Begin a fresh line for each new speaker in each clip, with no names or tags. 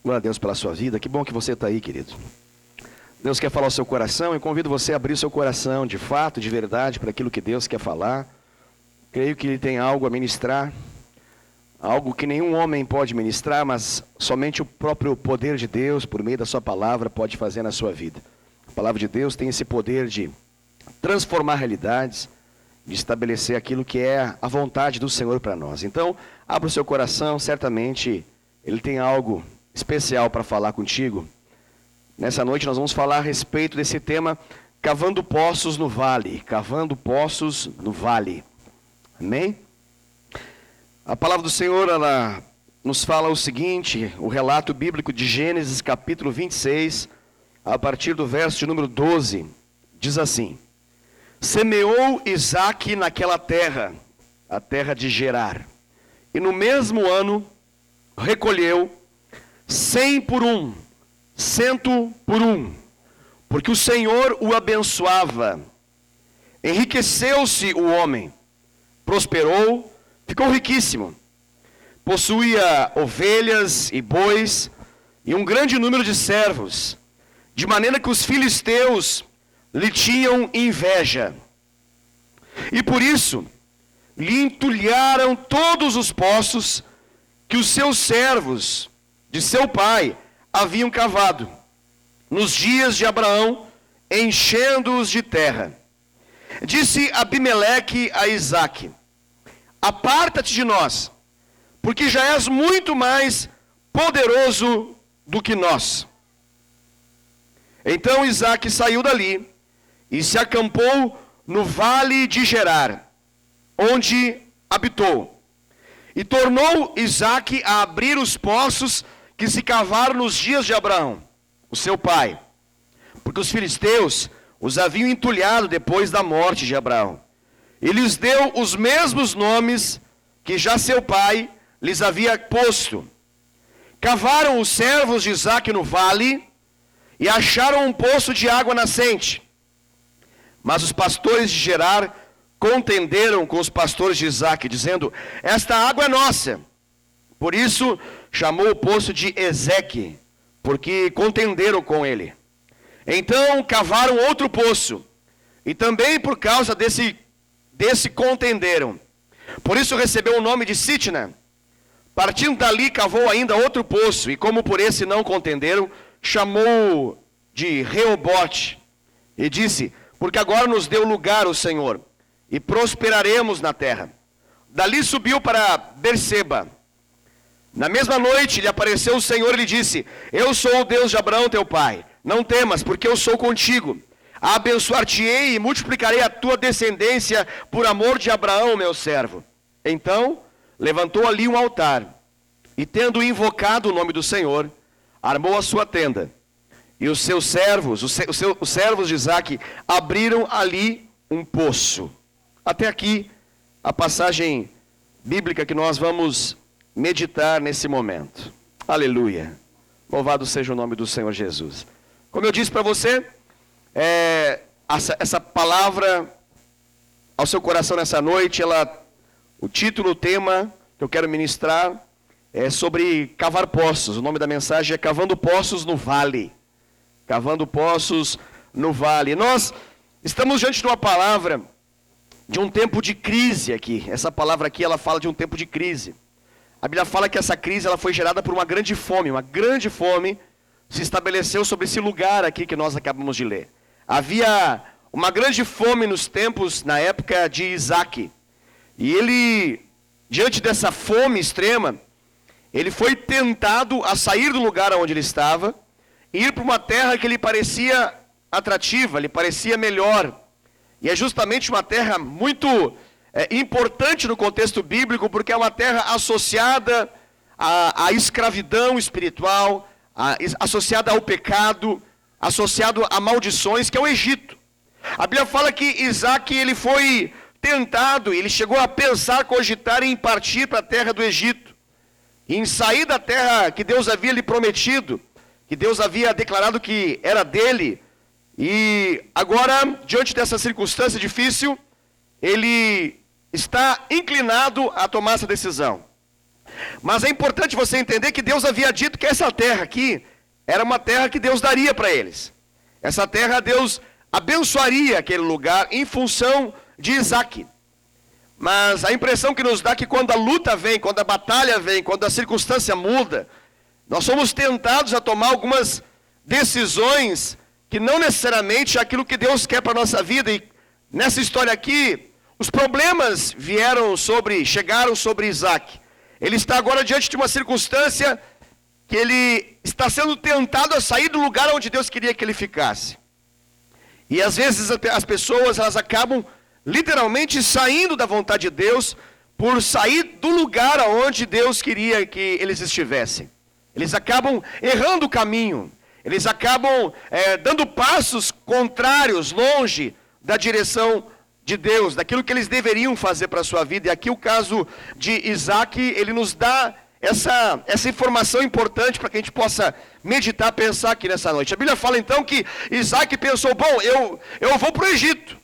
Glória a Deus pela sua vida. Que bom que você está aí, querido. Deus quer falar ao seu coração. Eu convido você a abrir o seu coração de fato, de verdade, para aquilo que Deus quer falar. Creio que Ele tem algo a ministrar. Algo que nenhum homem pode ministrar, mas somente o próprio poder de Deus, por meio da sua palavra, pode fazer na sua vida. A palavra de Deus tem esse poder de transformar realidades, de estabelecer aquilo que é a vontade do Senhor para nós. Então, abra o seu coração, certamente Ele tem algo especial para falar contigo. Nessa noite nós vamos falar a respeito desse tema, cavando poços no vale. Cavando poços no vale. Amém? A palavra do Senhor, ela nos fala o seguinte, o relato bíblico de Gênesis capítulo 26, a partir do verso de número 12, diz assim: semeou Isaque naquela terra, a terra de Gerar, e no mesmo ano recolheu 100 por 1, 100 por 1, porque o Senhor o abençoava. Enriqueceu-se o homem, prosperou, ficou riquíssimo. Possuía ovelhas e bois e um grande número de servos, de maneira que os filisteus lhe tinham inveja. E por isso lhe entulharam todos os poços que os seus servos de seu pai haviam cavado, nos dias de Abraão, enchendo-os de terra. Disse Abimeleque a Isaque: aparta-te de nós, porque já és muito mais poderoso do que nós. Então Isaque saiu dali e se acampou no vale de Gerar, onde habitou. E tornou Isaque a abrir os poços que se cavaram nos dias de Abraão, o seu pai, porque os filisteus os haviam entulhado depois da morte de Abraão. E lhes deu os mesmos nomes que já seu pai lhes havia posto. Cavaram os servos de Isaque no vale e acharam um poço de água nascente. Mas os pastores de Gerar contenderam com os pastores de Isaque, dizendo: esta água é nossa. Por isso chamou o poço de Ezeque, porque contenderam com ele. Então cavaram outro poço, e também por causa desse contenderam. Por isso recebeu o nome de Sitna. Partindo dali, cavou ainda outro poço, e como por esse não contenderam, chamou de Reobote, e disse: porque agora nos deu lugar o Senhor, e prosperaremos na terra. Dali subiu para Berseba. Na mesma noite lhe apareceu o Senhor e lhe disse: eu sou o Deus de Abraão teu pai, não temas, porque eu sou contigo. Abençoar-te-ei e multiplicarei a tua descendência por amor de Abraão, meu servo. Então levantou ali um altar, e tendo invocado o nome do Senhor, armou a sua tenda. E os seus servos, os servos de Isaque, abriram ali um poço. Até aqui a passagem bíblica que nós vamos meditar nesse momento. Aleluia. Louvado seja o nome do Senhor Jesus. Como eu disse para você, essa palavra ao seu coração nessa noite, o título, o tema que eu quero ministrar é sobre cavar poços. O nome da mensagem é Cavando Poços no Vale. Cavando poços no vale. Nós estamos diante de uma palavra de um tempo de crise aqui. Essa palavra aqui, ela fala de um tempo de crise. A Bíblia fala que essa crise ela foi gerada por uma grande fome. Uma grande fome se estabeleceu sobre esse lugar aqui que nós acabamos de ler. Havia uma grande fome nos tempos, na época de Isaque. E ele, diante dessa fome extrema, ele foi tentado a sair do lugar onde ele estava e ir para uma terra que lhe parecia atrativa, lhe parecia melhor. E é justamente uma terra muito importante no contexto bíblico, porque é uma terra associada à escravidão espiritual, associada ao pecado, associado a maldições, que é o Egito. A Bíblia fala que Isaque ele foi tentado, ele chegou a pensar, cogitar em partir para a terra do Egito, e em sair da terra que Deus havia lhe prometido, que Deus havia declarado que era dele. E agora, diante dessa circunstância difícil, ele está inclinado a tomar essa decisão. Mas é importante você entender que Deus havia dito que essa terra aqui era uma terra que Deus daria para eles. Essa terra Deus abençoaria aquele lugar em função de Isaac. Mas a impressão que nos dá é que quando a luta vem, quando a batalha vem, quando a circunstância muda, nós somos tentados a tomar algumas decisões que não necessariamente é aquilo que Deus quer para a nossa vida. E nessa história aqui, os problemas chegaram sobre Isaac. Ele está agora diante de uma circunstância que ele está sendo tentado a sair do lugar onde Deus queria que ele ficasse. E às vezes as pessoas elas acabam literalmente saindo da vontade de Deus por sair do lugar onde Deus queria que eles estivessem. Eles acabam errando o caminho. Eles acabam dando passos contrários, longe da direção de Deus, daquilo que eles deveriam fazer para a sua vida. E aqui o caso de Isaac, ele nos dá essa informação importante para que a gente possa meditar, pensar aqui nessa noite. A Bíblia fala então que Isaac pensou, bom, eu vou para o Egito.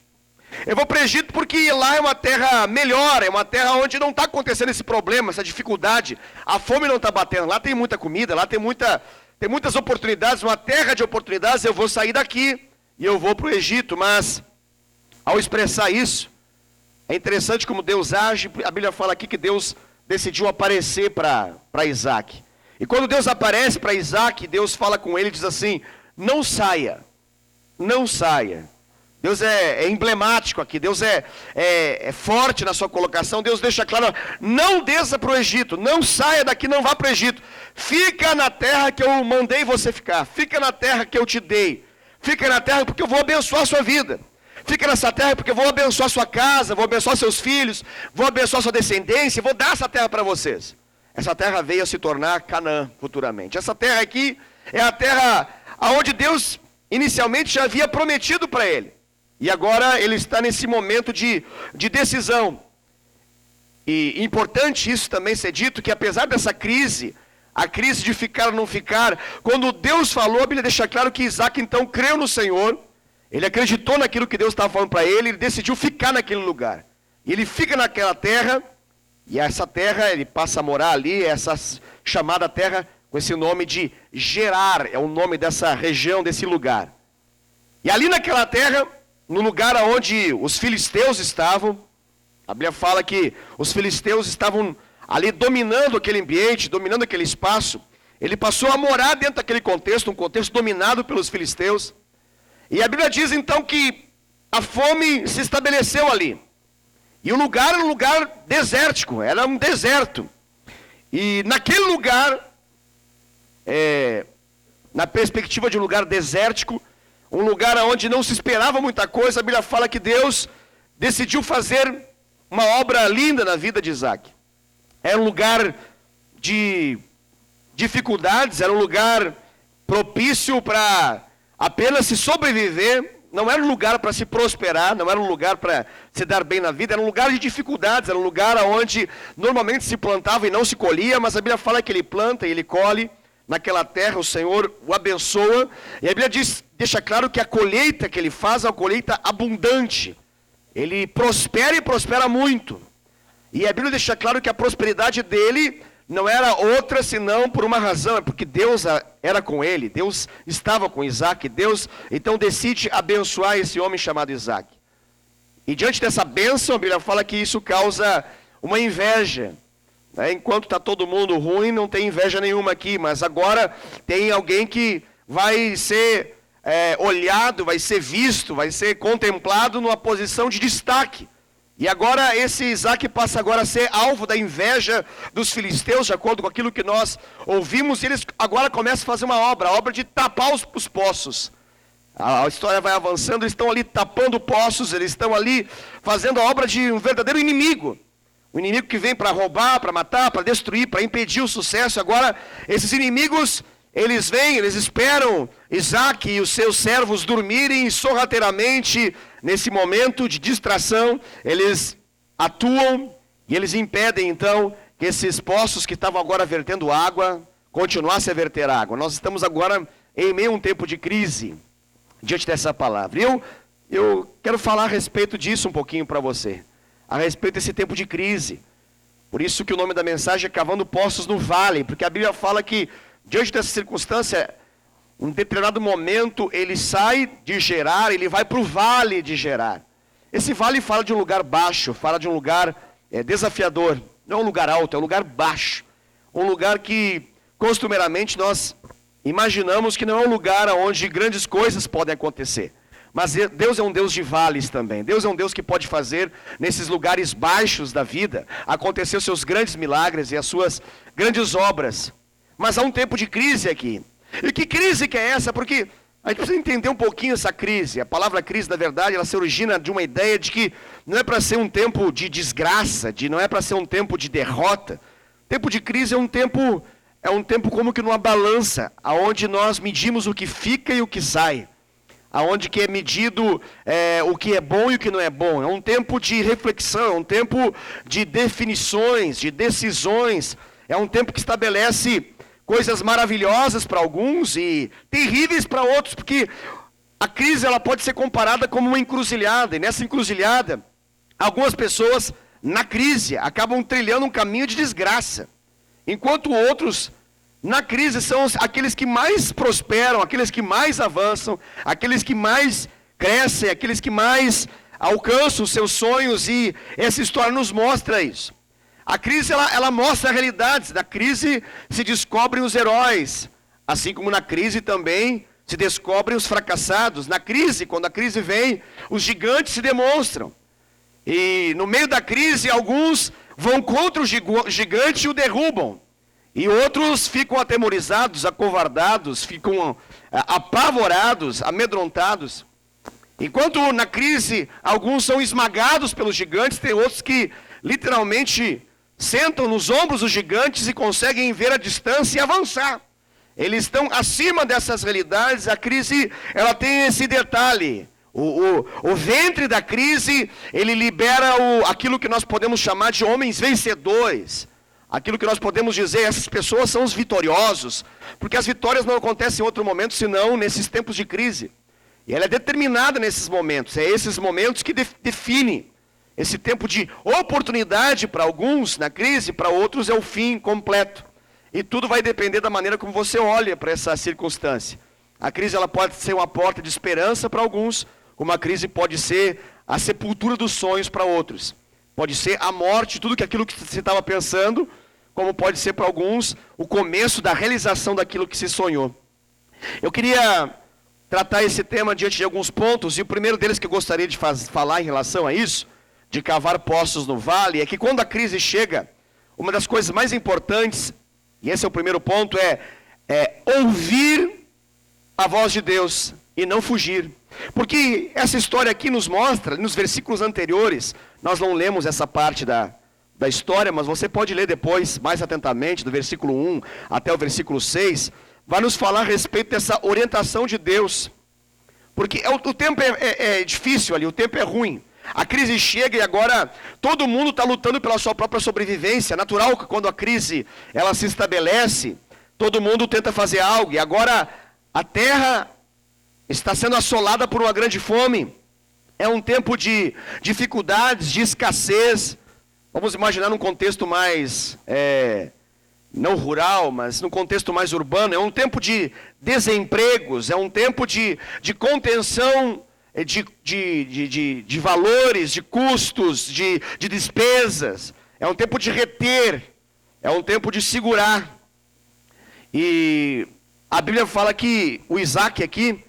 Eu vou para o Egito porque lá é uma terra melhor, é uma terra onde não está acontecendo esse problema, essa dificuldade. A fome não está batendo, lá tem muita comida, lá tem muitas oportunidades, uma terra de oportunidades. Eu vou sair daqui e eu vou para o Egito. Mas ao expressar isso, é interessante como Deus age. A Bíblia fala aqui que Deus decidiu aparecer para Isaac. E quando Deus aparece para Isaac, Deus fala com ele e diz assim, não saia, não saia. Deus é emblemático aqui, Deus é forte na sua colocação. Deus deixa claro, não desça para o Egito, não saia daqui, não vá para o Egito. Fica na terra que eu mandei você ficar, fica na terra que eu te dei. Fica na terra porque eu vou abençoar a sua vida. Fica nessa terra porque eu vou abençoar a sua casa, vou abençoar seus filhos, vou abençoar sua descendência, vou dar essa terra para vocês. Essa terra veio a se tornar Canaã futuramente. Essa terra aqui é a terra onde Deus inicialmente já havia prometido para ele. E agora ele está nesse momento de decisão. E importante isso também ser dito, que apesar dessa crise, a crise de ficar ou não ficar, quando Deus falou, a Bíblia deixa claro que Isaac então creu no Senhor, ele acreditou naquilo que Deus estava falando para ele, ele decidiu ficar naquele lugar. E ele fica naquela terra, e essa terra, ele passa a morar ali, essa chamada terra, com esse nome de Gerar, é o nome dessa região, desse lugar. E ali naquela terra, no lugar onde os filisteus estavam, a Bíblia fala que os filisteus estavam ali dominando aquele ambiente, dominando aquele espaço. Ele passou a morar dentro daquele contexto, um contexto dominado pelos filisteus. E a Bíblia diz então que a fome se estabeleceu ali. E o lugar era um lugar desértico, era um deserto. E naquele lugar, na perspectiva de um lugar desértico, um lugar onde não se esperava muita coisa, a Bíblia fala que Deus decidiu fazer uma obra linda na vida de Isaac. Era um lugar de dificuldades, era um lugar propício para apenas se sobreviver, não era um lugar para se prosperar, não era um lugar para se dar bem na vida, era um lugar de dificuldades, era um lugar onde normalmente se plantava e não se colhia, mas a Bíblia fala que ele planta e ele colhe. Naquela terra o Senhor o abençoa, e a Bíblia deixa claro que a colheita que ele faz é uma colheita abundante. Ele prospera e prospera muito. E a Bíblia deixa claro que a prosperidade dele não era outra senão por uma razão, é porque Deus era com ele, Deus estava com Isaac, Deus então decide abençoar esse homem chamado Isaac. E diante dessa bênção, a Bíblia fala que isso causa uma inveja. Enquanto está todo mundo ruim, não tem inveja nenhuma aqui, mas agora tem alguém que vai ser olhado, vai ser visto, vai ser contemplado numa posição de destaque. E agora esse Isaac passa agora a ser alvo da inveja dos filisteus, de acordo com aquilo que nós ouvimos, e eles agora começam a fazer uma obra, a obra de tapar os poços. A história vai avançando, eles estão ali tapando poços, eles estão ali fazendo a obra de um verdadeiro inimigo. O inimigo que vem para roubar, para matar, para destruir, para impedir o sucesso. Agora, esses inimigos, eles vêm, eles esperam Isaac e os seus servos dormirem sorrateiramente. Nesse momento de distração, eles atuam e eles impedem, então, que esses poços que estavam agora vertendo água, continuassem a verter água. Nós estamos agora em meio a um tempo de crise, diante dessa palavra. E eu quero falar a respeito disso um pouquinho para você. A respeito desse tempo de crise. Por isso que o nome da mensagem é Cavando Poços no Vale, porque a Bíblia fala que, diante dessa circunstância, em um determinado momento, ele sai de Gerar, ele vai para o vale de Gerar. Esse vale fala de um lugar baixo, fala de um lugar desafiador. Não é um lugar alto, é um lugar baixo. Um lugar que, costumeiramente, nós imaginamos que não é um lugar onde grandes coisas podem acontecer. Mas Deus é um Deus de vales também. Deus é um Deus que pode fazer, nesses lugares baixos da vida, acontecer os seus grandes milagres e as suas grandes obras. Mas há um tempo de crise aqui. E que crise que é essa? Porque a gente precisa entender um pouquinho essa crise. A palavra crise, na verdade, ela se origina de uma ideia de que não é para ser um tempo de desgraça, não é para ser um tempo de derrota. Tempo de crise é um tempo como que numa balança, aonde nós medimos o que fica e o que sai. Aonde que é medido o que é bom e o que não é bom. É um tempo de reflexão, é um tempo de definições, de decisões. É um tempo que estabelece coisas maravilhosas para alguns e terríveis para outros, porque a crise ela pode ser comparada como uma encruzilhada. E nessa encruzilhada, algumas pessoas, na crise, acabam trilhando um caminho de desgraça. Enquanto outros, na crise, são aqueles que mais prosperam, aqueles que mais avançam, aqueles que mais crescem, aqueles que mais alcançam os seus sonhos, e essa história nos mostra isso. A crise, ela mostra a realidade. Na crise se descobrem os heróis, assim como na crise também se descobrem os fracassados. Na crise, quando a crise vem, os gigantes se demonstram. E no meio da crise, alguns vão contra o gigante e o derrubam. E outros ficam atemorizados, acovardados, ficam apavorados, amedrontados. Enquanto na crise, alguns são esmagados pelos gigantes, tem outros que literalmente sentam nos ombros dos gigantes e conseguem ver a distância e avançar. Eles estão acima dessas realidades. A crise, ela tem esse detalhe. O ventre da crise, ele libera aquilo que nós podemos chamar de homens vencedores. Aquilo que nós podemos dizer, essas pessoas são os vitoriosos. Porque as vitórias não acontecem em outro momento, senão nesses tempos de crise. E ela é determinada nesses momentos. É esses momentos que definem. Esse tempo de oportunidade para alguns na crise, para outros é o fim completo. E tudo vai depender da maneira como você olha para essa circunstância. A crise ela pode ser uma porta de esperança para alguns, uma crise pode ser a sepultura dos sonhos para outros. Pode ser a morte, tudo aquilo que você estava pensando, como pode ser para alguns o começo da realização daquilo que se sonhou. Eu queria tratar esse tema diante de alguns pontos, e o primeiro deles que eu gostaria de falar em relação a isso, de cavar poços no vale, é que quando a crise chega, uma das coisas mais importantes, e esse é o primeiro ponto, é ouvir a voz de Deus e não fugir. Porque essa história aqui nos mostra, nos versículos anteriores, nós não lemos essa parte da história, mas você pode ler depois, mais atentamente, do versículo 1 até o versículo 6, vai nos falar a respeito dessa orientação de Deus. Porque o tempo é difícil ali, o tempo é ruim. A crise chega e agora todo mundo está lutando pela sua própria sobrevivência. É natural que quando a crise ela se estabelece, todo mundo tenta fazer algo. E agora a terra está sendo assolada por uma grande fome. É um tempo de dificuldades, de escassez. Vamos imaginar num contexto mais, não rural, mas num contexto mais urbano. É um tempo de desempregos, é um tempo de contenção de valores, de custos, de despesas. É um tempo de reter, é um tempo de segurar. E a Bíblia fala que o Isaac aqui,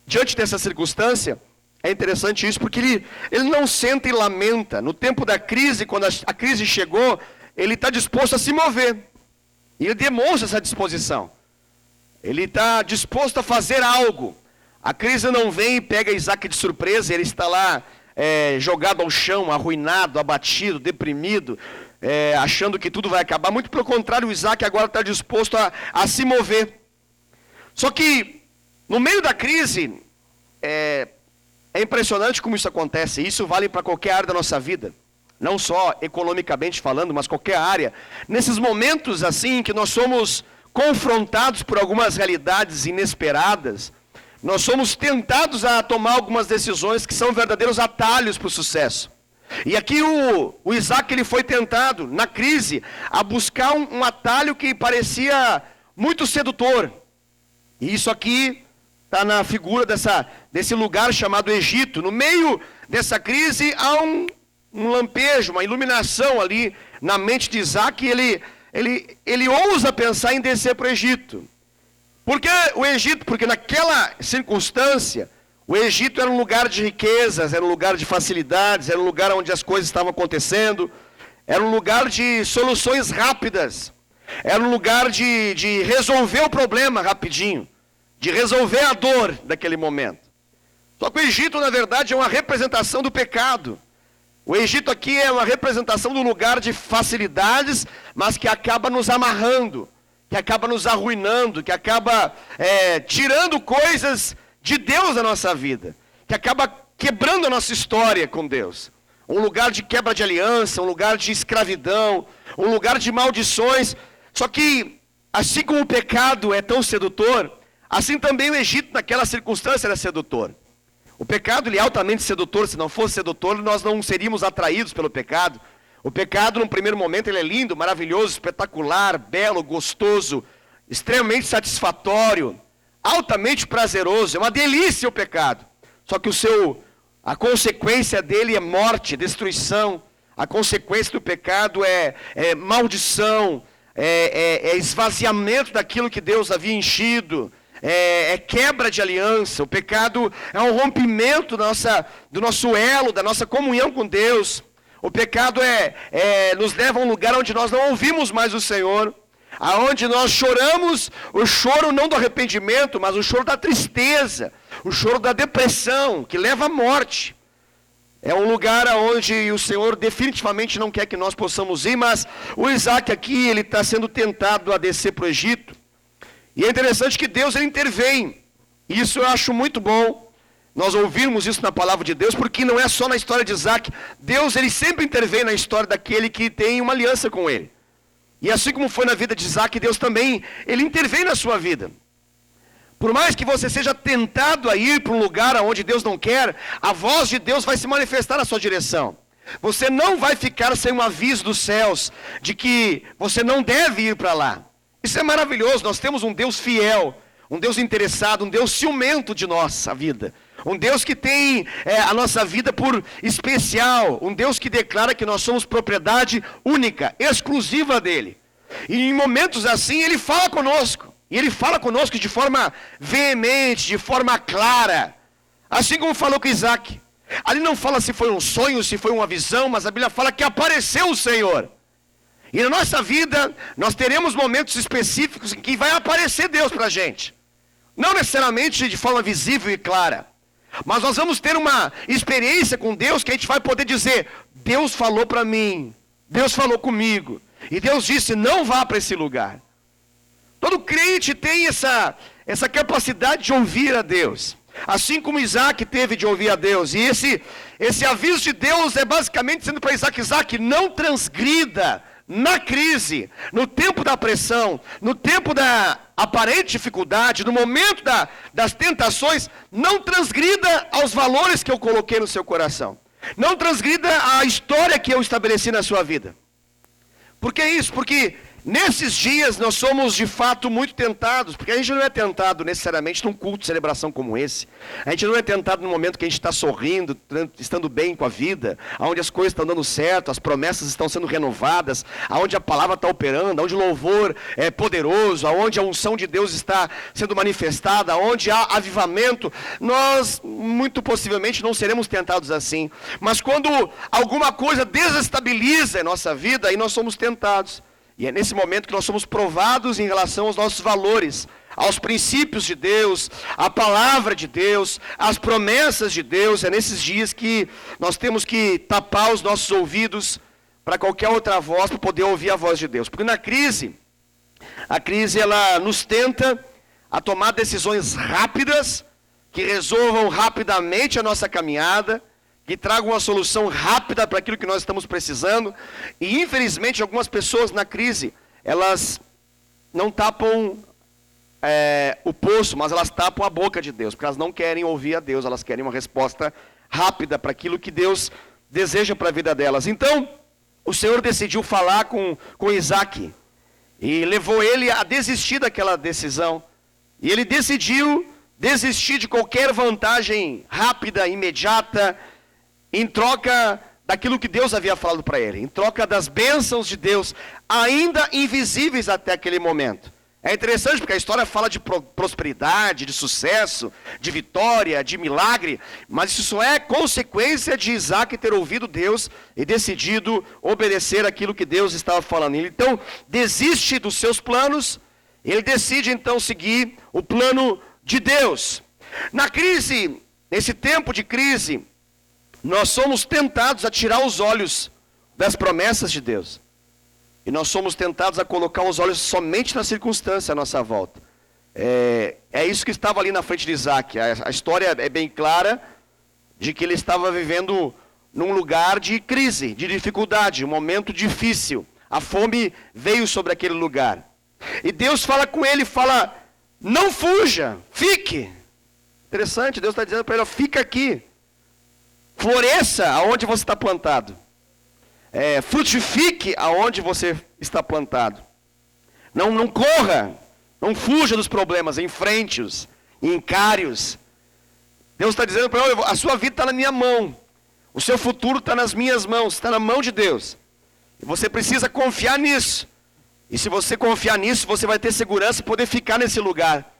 diante dessa circunstância, é interessante isso, porque ele não senta e lamenta. No tempo da crise, quando a crise chegou, ele está disposto a se mover. E ele demonstra essa disposição. Ele está disposto a fazer algo. A crise não vem e pega Isaac de surpresa, ele está lá jogado ao chão, arruinado, abatido, deprimido, achando que tudo vai acabar. Muito pelo contrário, o Isaac agora está disposto a se mover. Só que, no meio da crise, é impressionante como isso acontece. Isso vale para qualquer área da nossa vida. Não só economicamente falando, mas qualquer área. Nesses momentos assim, que nós somos confrontados por algumas realidades inesperadas, nós somos tentados a tomar algumas decisões que são verdadeiros atalhos para o sucesso. E aqui o Isaac ele foi tentado, na crise, a buscar um atalho que parecia muito sedutor. E isso aqui está na figura desse lugar chamado Egito. No meio dessa crise há um lampejo, uma iluminação ali na mente de Isaac. Ele ousa pensar em descer para o Egito. Por que o Egito? Porque naquela circunstância, o Egito era um lugar de riquezas, era um lugar de facilidades, era um lugar onde as coisas estavam acontecendo, era um lugar de soluções rápidas, era um lugar de resolver o problema rapidinho, de resolver a dor daquele momento. Só que o Egito, na verdade, é uma representação do pecado. O Egito aqui é uma representação do lugar de facilidades, mas que acaba nos amarrando, que acaba nos arruinando, que acaba tirando coisas de Deus na nossa vida, que acaba quebrando a nossa história com Deus. Um lugar de quebra de aliança, um lugar de escravidão, um lugar de maldições. Só que, assim como o pecado é tão sedutor, assim também o Egito naquela circunstância era sedutor. O pecado ele é altamente sedutor. Se não fosse sedutor, nós não seríamos atraídos pelo pecado. O pecado, num primeiro momento, ele é lindo, maravilhoso, espetacular, belo, gostoso, extremamente satisfatório, altamente prazeroso, é uma delícia o pecado. Só que a consequência dele é morte, destruição. A consequência do pecado é maldição, é esvaziamento daquilo que Deus havia enchido, é quebra de aliança. O pecado é um rompimento do nosso elo, da nossa comunhão com Deus. O pecado nos leva a um lugar onde nós não ouvimos mais o Senhor, aonde nós choramos, o choro não do arrependimento, mas o choro da tristeza, o choro da depressão, que leva à morte. É um lugar onde o Senhor definitivamente não quer que nós possamos ir, mas o Isaac aqui, ele está sendo tentado a descer para o Egito. E é interessante que Deus ele intervém. Isso eu acho muito bom, nós ouvirmos isso na palavra de Deus, porque não é só na história de Isaac. Deus ele sempre intervém na história daquele que tem uma aliança com ele. E assim como foi na vida de Isaac, Deus também, ele intervém na sua vida. Por mais que você seja tentado a ir para um lugar onde Deus não quer, a voz de Deus vai se manifestar na sua direção. Você não vai ficar sem um aviso dos céus de que você não deve ir para lá. Isso é maravilhoso. Nós temos um Deus fiel, um Deus interessado, um Deus ciumento de nossa vida. Um Deus que tem a nossa vida por especial. Um Deus que declara que nós somos propriedade única, exclusiva dele. E em momentos assim ele fala conosco. E ele fala conosco de forma veemente, de forma clara. Assim como falou com Isaac. Ali não fala se foi um sonho, se foi uma visão, mas a Bíblia fala que apareceu o Senhor. E na nossa vida, nós teremos momentos específicos em que vai aparecer Deus para a gente. Não necessariamente de forma visível e clara. Mas nós vamos ter uma experiência com Deus que a gente vai poder dizer: Deus falou para mim, Deus falou comigo. E Deus disse: não vá para esse lugar. Todo crente tem essa capacidade de ouvir a Deus. Assim como Isaac teve de ouvir a Deus. E esse aviso de Deus é basicamente dizendo para Isaac: Isaac, não transgrida na crise, no tempo da pressão, no tempo da aparente dificuldade, no momento das tentações, não transgrida aos valores que eu coloquei no seu coração. Não transgrida a história que eu estabeleci na sua vida. Por que isso? Porque nesses dias nós somos de fato muito tentados, porque a gente não é tentado necessariamente num culto de celebração como esse. A gente não é tentado no momento que a gente está sorrindo, estando bem com a vida, onde as coisas estão dando certo, as promessas estão sendo renovadas, onde a palavra está operando, onde o louvor é poderoso, onde a unção de Deus está sendo manifestada, onde há avivamento. Nós muito possivelmente não seremos tentados assim. Mas quando alguma coisa desestabiliza a nossa vida, aí nós somos tentados. E é nesse momento que nós somos provados em relação aos nossos valores, aos princípios de Deus, à palavra de Deus, às promessas de Deus. É nesses dias que nós temos que tapar os nossos ouvidos para qualquer outra voz, para poder ouvir a voz de Deus. Porque na crise, a crise ela nos tenta a tomar decisões rápidas, que resolvam rapidamente a nossa caminhada, que tragam uma solução rápida para aquilo que nós estamos precisando. E infelizmente algumas pessoas na crise, elas não tapam o poço, mas elas tapam a boca de Deus, porque elas não querem ouvir a Deus, elas querem uma resposta rápida para aquilo que Deus deseja para a vida delas. Então, o Senhor decidiu falar com Isaac e levou ele a desistir daquela decisão. E ele decidiu desistir de qualquer vantagem rápida, imediata, em troca daquilo que Deus havia falado para ele, em troca das bênçãos de Deus, ainda invisíveis até aquele momento. É interessante porque a história fala de prosperidade, de sucesso, de vitória, de milagre, mas isso só é consequência de Isaac ter ouvido Deus e decidido obedecer aquilo que Deus estava falando. Ele então desiste dos seus planos, ele decide então seguir o plano de Deus. Na crise, nesse tempo de crise, nós somos tentados a tirar os olhos das promessas de Deus. E nós somos tentados a colocar os olhos somente na circunstância à nossa volta. É isso que estava ali na frente de Isaac. A história é bem clara de que ele estava vivendo num lugar de crise, de dificuldade, um momento difícil. A fome veio sobre aquele lugar. E Deus fala com ele, fala, não fuja, fique. Interessante, Deus está dizendo para ele, fica aqui. Floresça aonde você está plantado. Frutifique aonde você está plantado. Não corra, não fuja dos problemas, enfrente-os, encare-os. Deus está dizendo para ele, a sua vida está na minha mão. O seu futuro está nas minhas mãos, está na mão de Deus. E você precisa confiar nisso. E se você confiar nisso, você vai ter segurança e poder ficar nesse lugar.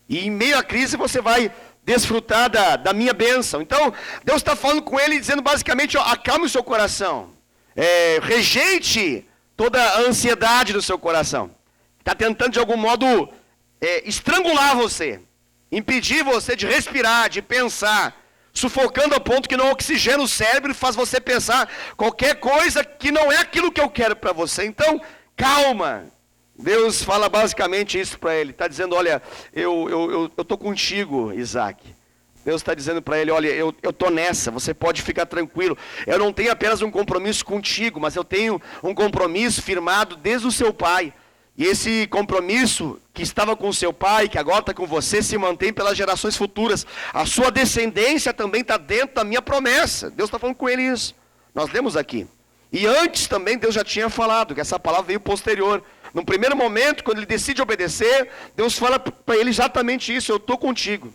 E em meio à crise você vai desfrutar da minha bênção. Então, Deus está falando com ele, dizendo basicamente, acalme o seu coração. Rejeite toda a ansiedade do seu coração. Está tentando de algum modo estrangular você, impedir você de respirar, de pensar, sufocando ao ponto que não oxigena o cérebro e faz você pensar qualquer coisa que não é aquilo que eu quero para você. Então, calma. Deus fala basicamente isso para ele. Está dizendo, olha, eu estou contigo, Isaac. Deus está dizendo para ele, olha, eu estou nessa, você pode ficar tranquilo. Eu não tenho apenas um compromisso contigo, mas eu tenho um compromisso firmado desde o seu pai. E esse compromisso que estava com o seu pai, que agora está com você, se mantém pelas gerações futuras. A sua descendência também está dentro da minha promessa. Deus está falando com ele isso. Nós lemos aqui. E antes também Deus já tinha falado, que essa palavra veio posterior. No primeiro momento, quando ele decide obedecer, Deus fala para ele exatamente isso, eu estou contigo.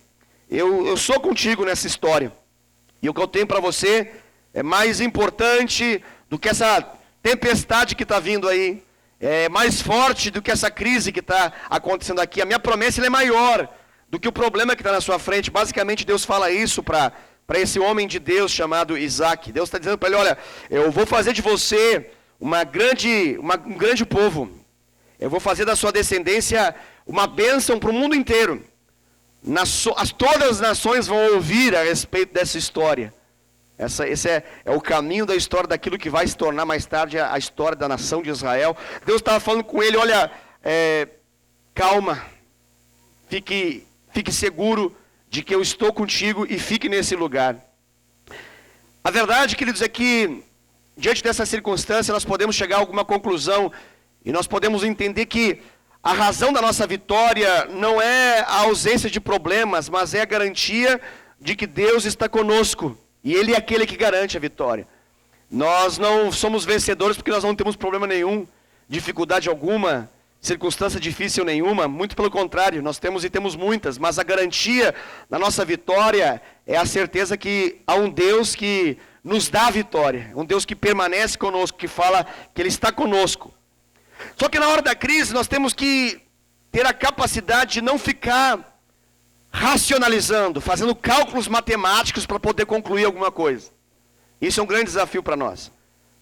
Eu sou contigo nessa história. E o que eu tenho para você é mais importante do que essa tempestade que está vindo aí. É mais forte do que essa crise que está acontecendo aqui. A minha promessa é maior do que o problema que está na sua frente. Basicamente Deus fala isso para esse homem de Deus chamado Isaac. Deus está dizendo para ele, olha, eu vou fazer de você um grande povo. Eu vou fazer da sua descendência uma bênção para o mundo inteiro. Todas as nações vão ouvir a respeito dessa história. Esse é o caminho da história daquilo que vai se tornar mais tarde a história da nação de Israel. Deus estava falando com ele, olha, calma, fique seguro de que eu estou contigo e fique nesse lugar. A verdade, queridos, é que diante dessa circunstância nós podemos chegar a alguma conclusão e nós podemos entender que a razão da nossa vitória não é a ausência de problemas, mas é a garantia de que Deus está conosco. E Ele é aquele que garante a vitória. Nós não somos vencedores porque nós não temos problema nenhum, dificuldade alguma, circunstância difícil nenhuma. Muito pelo contrário, nós temos e temos muitas. Mas a garantia da nossa vitória é a certeza que há um Deus que nos dá a vitória. Um Deus que permanece conosco, que fala que Ele está conosco. Só que na hora da crise nós temos que ter a capacidade de não ficar racionalizando, fazendo cálculos matemáticos para poder concluir alguma coisa. Isso é um grande desafio para nós.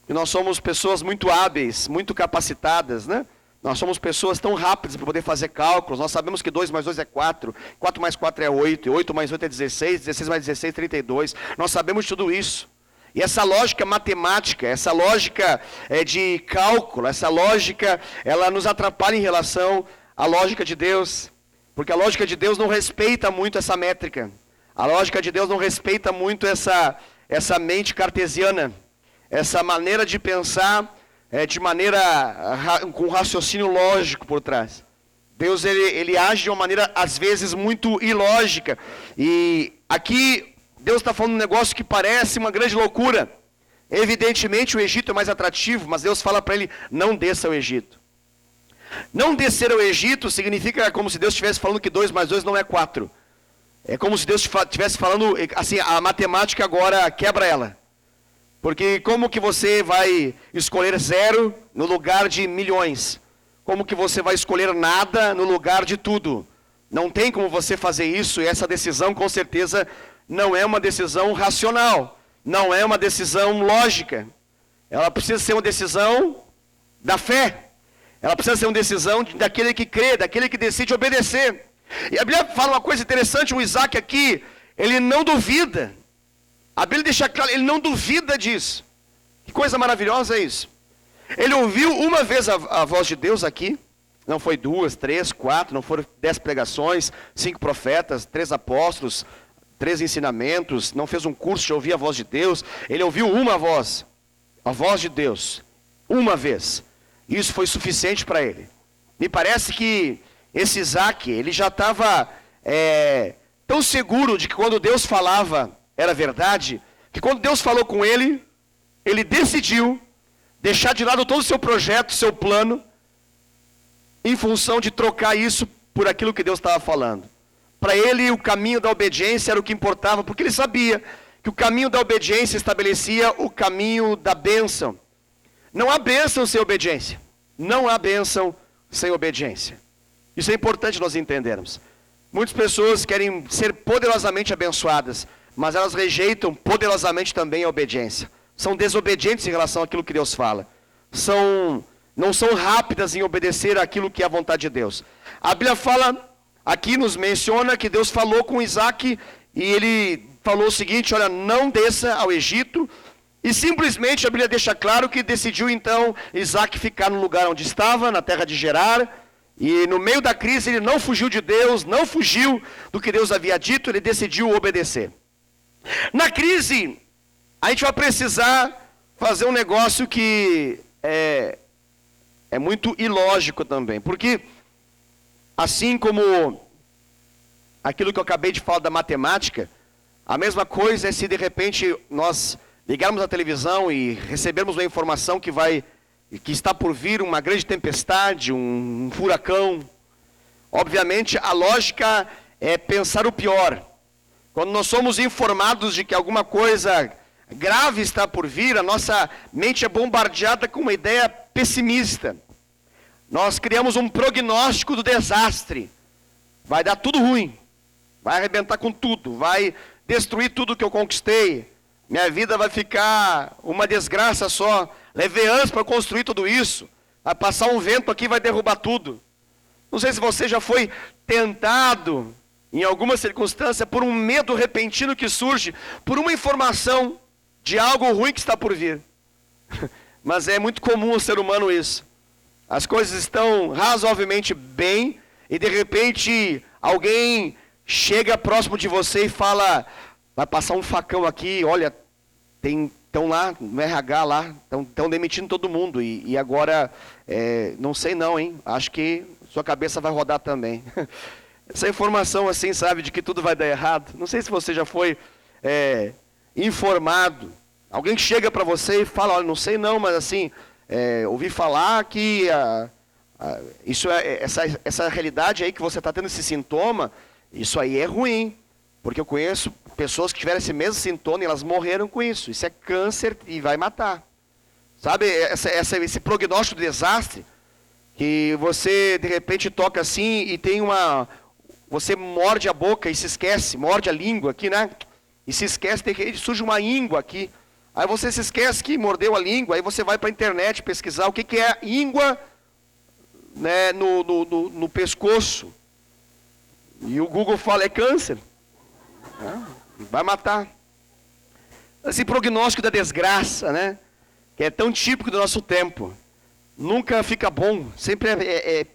E nós somos pessoas muito hábeis, muito capacitadas, né? Nós somos pessoas tão rápidas para poder fazer cálculos. Nós sabemos que 2 mais 2 é 4, 4 mais 4 é 8, e 8 mais 8 é 16, 16 mais 16 é 32. Nós sabemos tudo isso. E essa lógica matemática, essa lógica de cálculo, essa lógica, ela nos atrapalha em relação à lógica de Deus. Porque a lógica de Deus não respeita muito essa métrica. A lógica de Deus não respeita muito essa mente cartesiana. Essa maneira de pensar de maneira com raciocínio lógico por trás. Deus ele age de uma maneira às vezes muito ilógica. E aqui Deus está falando um negócio que parece uma grande loucura. Evidentemente o Egito é mais atrativo, mas Deus fala para ele, não desça ao Egito. Não descer ao Egito significa como se Deus estivesse falando que 2 mais 2 não é 4. É como se Deus estivesse falando, assim, a matemática agora quebra ela. Porque como que você vai escolher 0 no lugar de milhões? Como que você vai escolher nada no lugar de tudo? Não tem como você fazer isso, e essa decisão com certeza não é uma decisão racional. Não é uma decisão lógica. Ela precisa ser uma decisão da fé. Ela precisa ser uma decisão daquele que crê, daquele que decide obedecer. E a Bíblia fala uma coisa interessante, o Isaac aqui, ele não duvida. A Bíblia deixa claro, ele não duvida disso. Que coisa maravilhosa é isso. Ele ouviu uma vez a voz de Deus aqui, não foi 2, 3, 4, não foram 10 pregações, 5 profetas, 3 apóstolos, 3 ensinamentos, não fez um curso de ouvir a voz de Deus, ele ouviu uma voz, a voz de Deus, uma vez. Isso foi suficiente para ele. Me parece que esse Isaac, ele já estava tão seguro de que quando Deus falava era verdade, que quando Deus falou com ele, ele decidiu deixar de lado todo o seu projeto, seu plano, em função de trocar isso por aquilo que Deus estava falando. Para ele, o caminho da obediência era o que importava, porque ele sabia que o caminho da obediência estabelecia o caminho da bênção. Não há bênção sem obediência. Não há bênção sem obediência. Isso é importante nós entendermos. Muitas pessoas querem ser poderosamente abençoadas, mas elas rejeitam poderosamente também a obediência. São desobedientes em relação àquilo que Deus fala. Não são rápidas em obedecer àquilo que é a vontade de Deus. A Bíblia fala, aqui nos menciona que Deus falou com Isaac e ele falou o seguinte, olha, não desça ao Egito. E simplesmente a Bíblia deixa claro que decidiu então Isaac ficar no lugar onde estava, na terra de Gerar. E no meio da crise ele não fugiu de Deus, não fugiu do que Deus havia dito, ele decidiu obedecer. Na crise, a gente vai precisar fazer um negócio que é muito ilógico também. Porque assim como aquilo que eu acabei de falar da matemática, a mesma coisa é se de repente nós ligarmos a televisão e recebermos uma informação que está por vir uma grande tempestade, um furacão. Obviamente, a lógica é pensar o pior. Quando nós somos informados de que alguma coisa grave está por vir, a nossa mente é bombardeada com uma ideia pessimista. Nós criamos um prognóstico do desastre. Vai dar tudo ruim. Vai arrebentar com tudo. Vai destruir tudo que eu conquistei. Minha vida vai ficar uma desgraça só. Levei anos para construir tudo isso. Vai passar um vento aqui e vai derrubar tudo. Não sei se você já foi tentado, em alguma circunstância, por um medo repentino que surge, por uma informação de algo ruim que está por vir. Mas é muito comum ao ser humano isso. As coisas estão razoavelmente bem, e de repente alguém chega próximo de você e fala, vai passar um facão aqui, olha, estão lá no RH lá, estão demitindo todo mundo, e agora, não sei não, hein, acho que sua cabeça vai rodar também. Essa informação assim, sabe, de que tudo vai dar errado, não sei se você já foi informado, alguém chega para você e fala, olha, não sei não, mas assim, ouvi falar que essa realidade aí que você está tendo esse sintoma, isso aí é ruim, porque eu conheço pessoas que tiveram esse mesmo sintoma e elas morreram com isso. Isso é câncer e vai matar. Sabe, esse prognóstico de desastre, que você de repente toca assim e tem você morde a boca e se esquece, morde a língua aqui, né? E se esquece, surge uma íngua aqui. Aí você se esquece que mordeu a língua, aí você vai para a internet pesquisar o que é íngua, né, no pescoço. E o Google fala, é câncer. Vai matar. Esse prognóstico da desgraça, né? Que é tão típico do nosso tempo. Nunca fica bom. Sempre é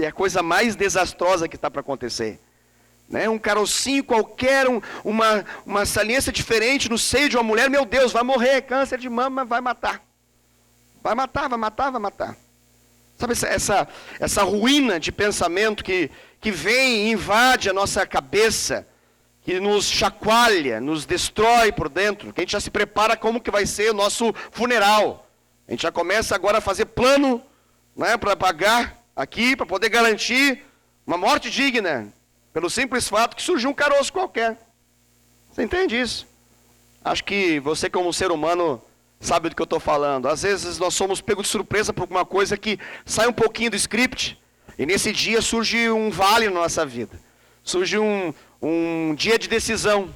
a coisa mais desastrosa que está para acontecer. Né? Um carocinho qualquer, uma saliência diferente no seio de uma mulher, meu Deus, vai morrer, câncer de mama, vai matar. Vai matar, vai matar, vai matar. Sabe essa ruína de pensamento que vem e invade a nossa cabeça, que nos chacoalha, nos destrói por dentro, que a gente já se prepara como que vai ser o nosso funeral. A gente já começa agora a fazer plano, né, para pagar aqui, para poder garantir uma morte digna, pelo simples fato que surgiu um caroço qualquer. Você entende isso? Acho que você como ser humano sabe do que eu estou falando. Às vezes nós somos pegos de surpresa por alguma coisa que sai um pouquinho do script, e nesse dia surge um vale na nossa vida. Surge um dia de decisão.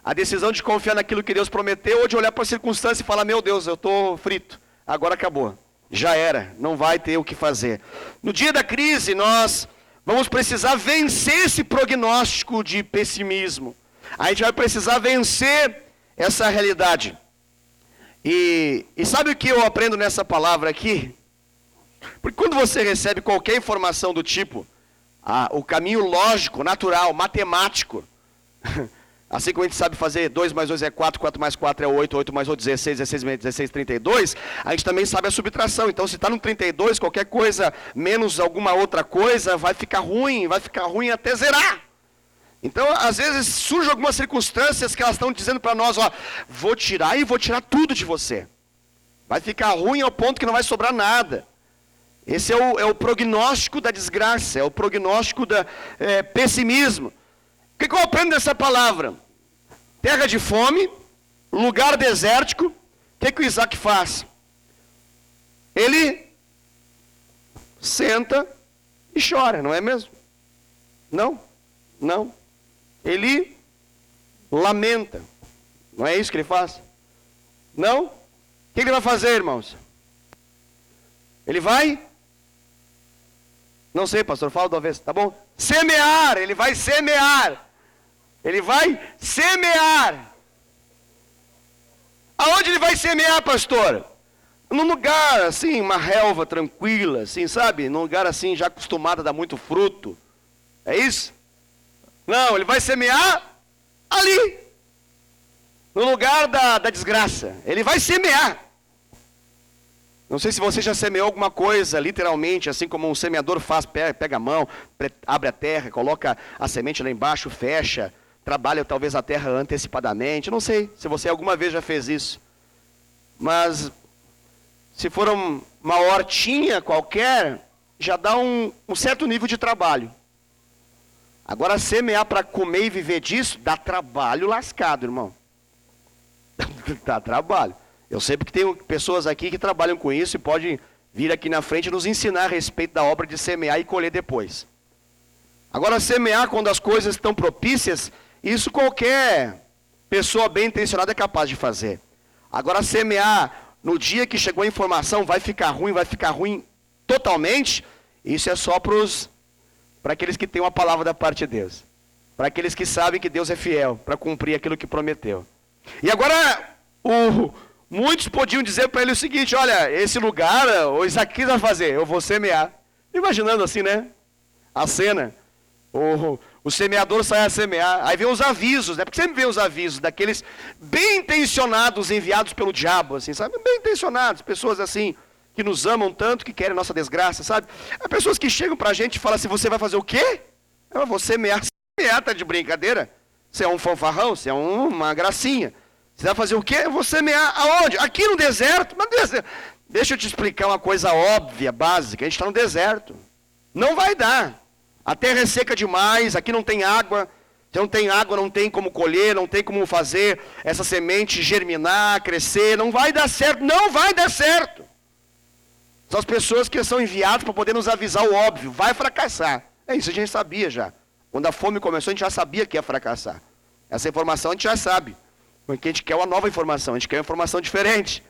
A decisão de confiar naquilo que Deus prometeu, ou de olhar para a circunstância e falar, meu Deus, eu estou frito, agora acabou. Já era, não vai ter o que fazer. No dia da crise, nós vamos precisar vencer esse prognóstico de pessimismo. A gente vai precisar vencer essa realidade. E sabe o que eu aprendo nessa palavra aqui? Porque quando você recebe qualquer informação do tipo, o caminho lógico, natural, matemático, assim como a gente sabe fazer 2 mais 2 é 4, 4 mais 4 é 8, 8 mais 8 é 16, 16 mais 16 32, a gente também sabe a subtração. Então se está no 32, qualquer coisa menos alguma outra coisa vai ficar ruim até zerar. Então, às vezes, surgem algumas circunstâncias que elas estão dizendo para nós, ó, vou tirar tudo de você. Vai ficar ruim ao ponto que não vai sobrar nada. Esse é o prognóstico da desgraça, é o prognóstico do pessimismo. O que eu aprendo dessa palavra? Terra de fome, lugar desértico, o que o Isaac faz? Ele senta e chora, não é mesmo? Não. Ele lamenta. Não é isso que ele faz? Não? O que ele vai fazer, irmãos? Ele vai? Não sei, pastor, fala de uma vez, tá bom? Semear, ele vai semear. Ele vai semear. Aonde ele vai semear, pastor? Num lugar assim, uma relva tranquila, assim, sabe? Num lugar assim, já acostumado a dar muito fruto. É isso? Não, ele vai semear ali, no lugar da desgraça. Ele vai semear. Não sei se você já semeou alguma coisa, literalmente, assim como um semeador faz, pega a mão, abre a terra, coloca a semente lá embaixo, fecha, trabalha talvez a terra antecipadamente. Não sei se você alguma vez já fez isso. Mas, se for uma hortinha qualquer, já dá um certo nível de trabalho. Agora, semear para comer e viver disso, dá trabalho lascado, irmão. Dá trabalho. Eu sei porque tem pessoas aqui que trabalham com isso e podem vir aqui na frente e nos ensinar a respeito da obra de semear e colher depois. Agora, semear quando as coisas estão propícias, isso qualquer pessoa bem intencionada é capaz de fazer. Agora, semear no dia que chegou a informação, vai ficar ruim totalmente, isso é só para aqueles que têm uma palavra da parte de Deus. Para aqueles que sabem que Deus é fiel para cumprir aquilo que prometeu. E agora, muitos podiam dizer para ele o seguinte, olha, esse lugar, o Isaac vai fazer, eu vou semear. Imaginando assim, né? A cena. O semeador sai a semear. Aí vem os avisos, né? Porque sempre vem os avisos daqueles bem intencionados enviados pelo diabo, assim, sabe? Bem intencionados, pessoas assim, que nos amam tanto, que querem a nossa desgraça, sabe? Há pessoas que chegam pra gente e falam assim, você vai fazer o quê? Eu vou semear, tá de brincadeira? Você é um fanfarrão, você é uma gracinha. Você vai fazer o quê? Eu vou semear aonde? Aqui no deserto? Mas deserto. Deixa eu te explicar uma coisa óbvia, básica, a gente está no deserto. Não vai dar. A terra é seca demais, aqui não tem água. Se não tem água, não tem como colher, não tem como fazer essa semente germinar, crescer. Não vai dar certo, não vai dar certo. São as pessoas que são enviadas para poder nos avisar o óbvio. Vai fracassar. É isso, a gente sabia já. Quando a fome começou, a gente já sabia que ia fracassar. Essa informação a gente já sabe. Porque a gente quer uma nova informação, a gente quer uma informação diferente.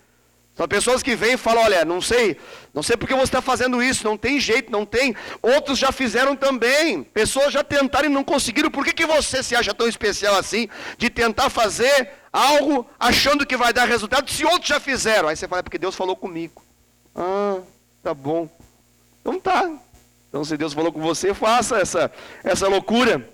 São pessoas que vêm e falam, olha, não sei por que você está fazendo isso, não tem jeito, não tem. Outros já fizeram também. Pessoas já tentaram e não conseguiram. Por que você se acha tão especial assim, de tentar fazer algo achando que vai dar resultado, se outros já fizeram? Aí você fala, é porque Deus falou comigo. Ah, tá bom. Então tá. Então se Deus falou com você, faça essa loucura.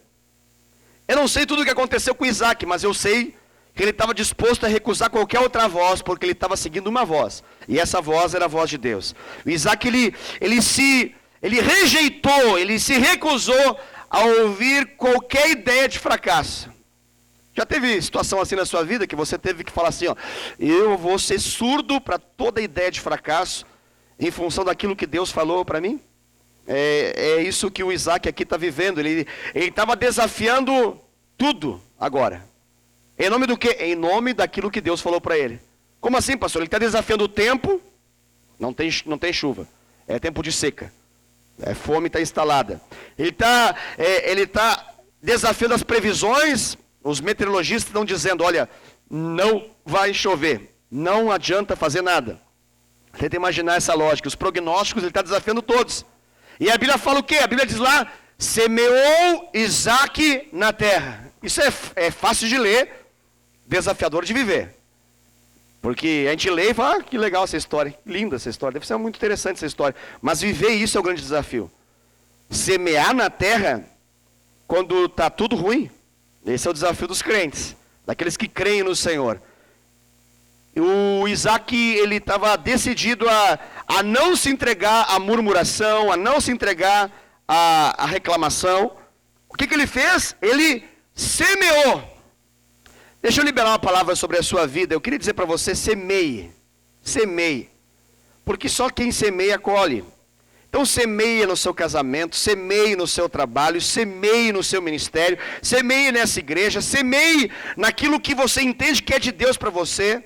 Eu não sei tudo o que aconteceu com Isaac, mas eu sei que ele estava disposto a recusar qualquer outra voz, porque ele estava seguindo uma voz. E essa voz era a voz de Deus. O Isaac, ele rejeitou, ele se recusou a ouvir qualquer ideia de fracasso. Já teve situação assim na sua vida que você teve que falar assim, ó, eu vou ser surdo para toda ideia de fracasso em função daquilo que Deus falou para mim? É isso que o Isaac aqui está vivendo. Ele estava desafiando tudo agora. Em nome do quê? Em nome daquilo que Deus falou para ele. Como assim, pastor? Ele está desafiando o tempo, não tem chuva, é tempo de seca, fome está instalada. Ele está desafiando as previsões. Os meteorologistas estão dizendo, olha, não vai chover, não adianta fazer nada. Tenta imaginar essa lógica. Os prognósticos ele está desafiando todos. E a Bíblia fala o quê? A Bíblia diz lá, semeou Isaac na terra. Isso é fácil de ler, desafiador de viver. Porque a gente lê e fala, que legal essa história, linda essa história, deve ser muito interessante essa história. Mas viver isso é o grande desafio. Semear na terra, quando está tudo ruim, esse é o desafio dos crentes, daqueles que creem no Senhor. O Isaac, ele estava decidido a não se entregar à murmuração, a não se entregar à reclamação. O que ele fez? Ele semeou. Deixa eu liberar uma palavra sobre a sua vida. Eu queria dizer para você, semeie. Semeie. Porque só quem semeia, colhe. Então semeie no seu casamento, semeie no seu trabalho, semeie no seu ministério, semeie nessa igreja, semeie naquilo que você entende que é de Deus para você.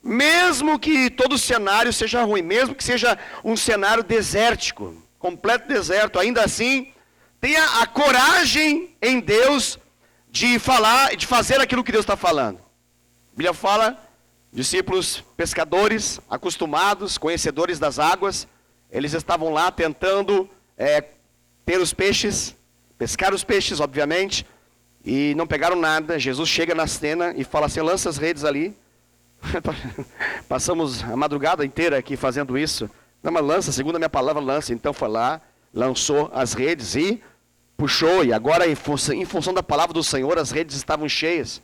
Mesmo que todo o cenário seja ruim, mesmo que seja um cenário desértico, completo deserto, ainda assim, tenha a coragem em Deus de falar, de fazer aquilo que Deus está falando. A Bíblia fala, discípulos pescadores, acostumados, conhecedores das águas, eles estavam lá tentando ter os peixes, pescar os peixes, obviamente, e não pegaram nada. Jesus chega na cena e fala assim, lança as redes ali. Passamos a madrugada inteira aqui fazendo isso. Não, mas lança, segundo a minha palavra, lança. Então foi lá, lançou as redes e puxou. E agora, em função da palavra do Senhor, as redes estavam cheias.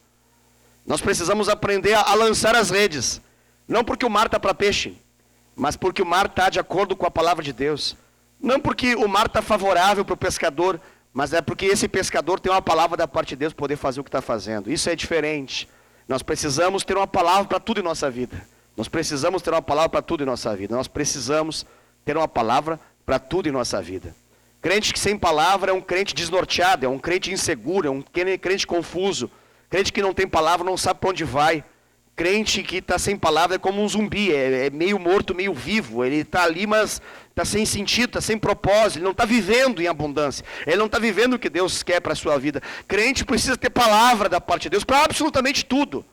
Nós precisamos aprender a lançar as redes. Não porque o mar está para peixe, mas porque o mar está de acordo com a palavra de Deus. Não porque o mar está favorável para o pescador, mas é porque esse pescador tem uma palavra da parte de Deus para poder fazer o que está fazendo. Isso é diferente. Nós precisamos ter uma palavra para tudo em nossa vida. Nós precisamos ter uma palavra para tudo em nossa vida. Nós precisamos ter uma palavra para tudo em nossa vida. Crente que sem palavra é um crente desnorteado, é um crente inseguro, é um crente confuso. Crente que não tem palavra não sabe para onde vai. Crente que está sem palavra é como um zumbi, é meio morto, meio vivo. Ele está ali, mas está sem sentido, está sem propósito. Ele não está vivendo em abundância. Ele não está vivendo o que Deus quer para a sua vida. Crente precisa ter palavra da parte de Deus para absolutamente tudo.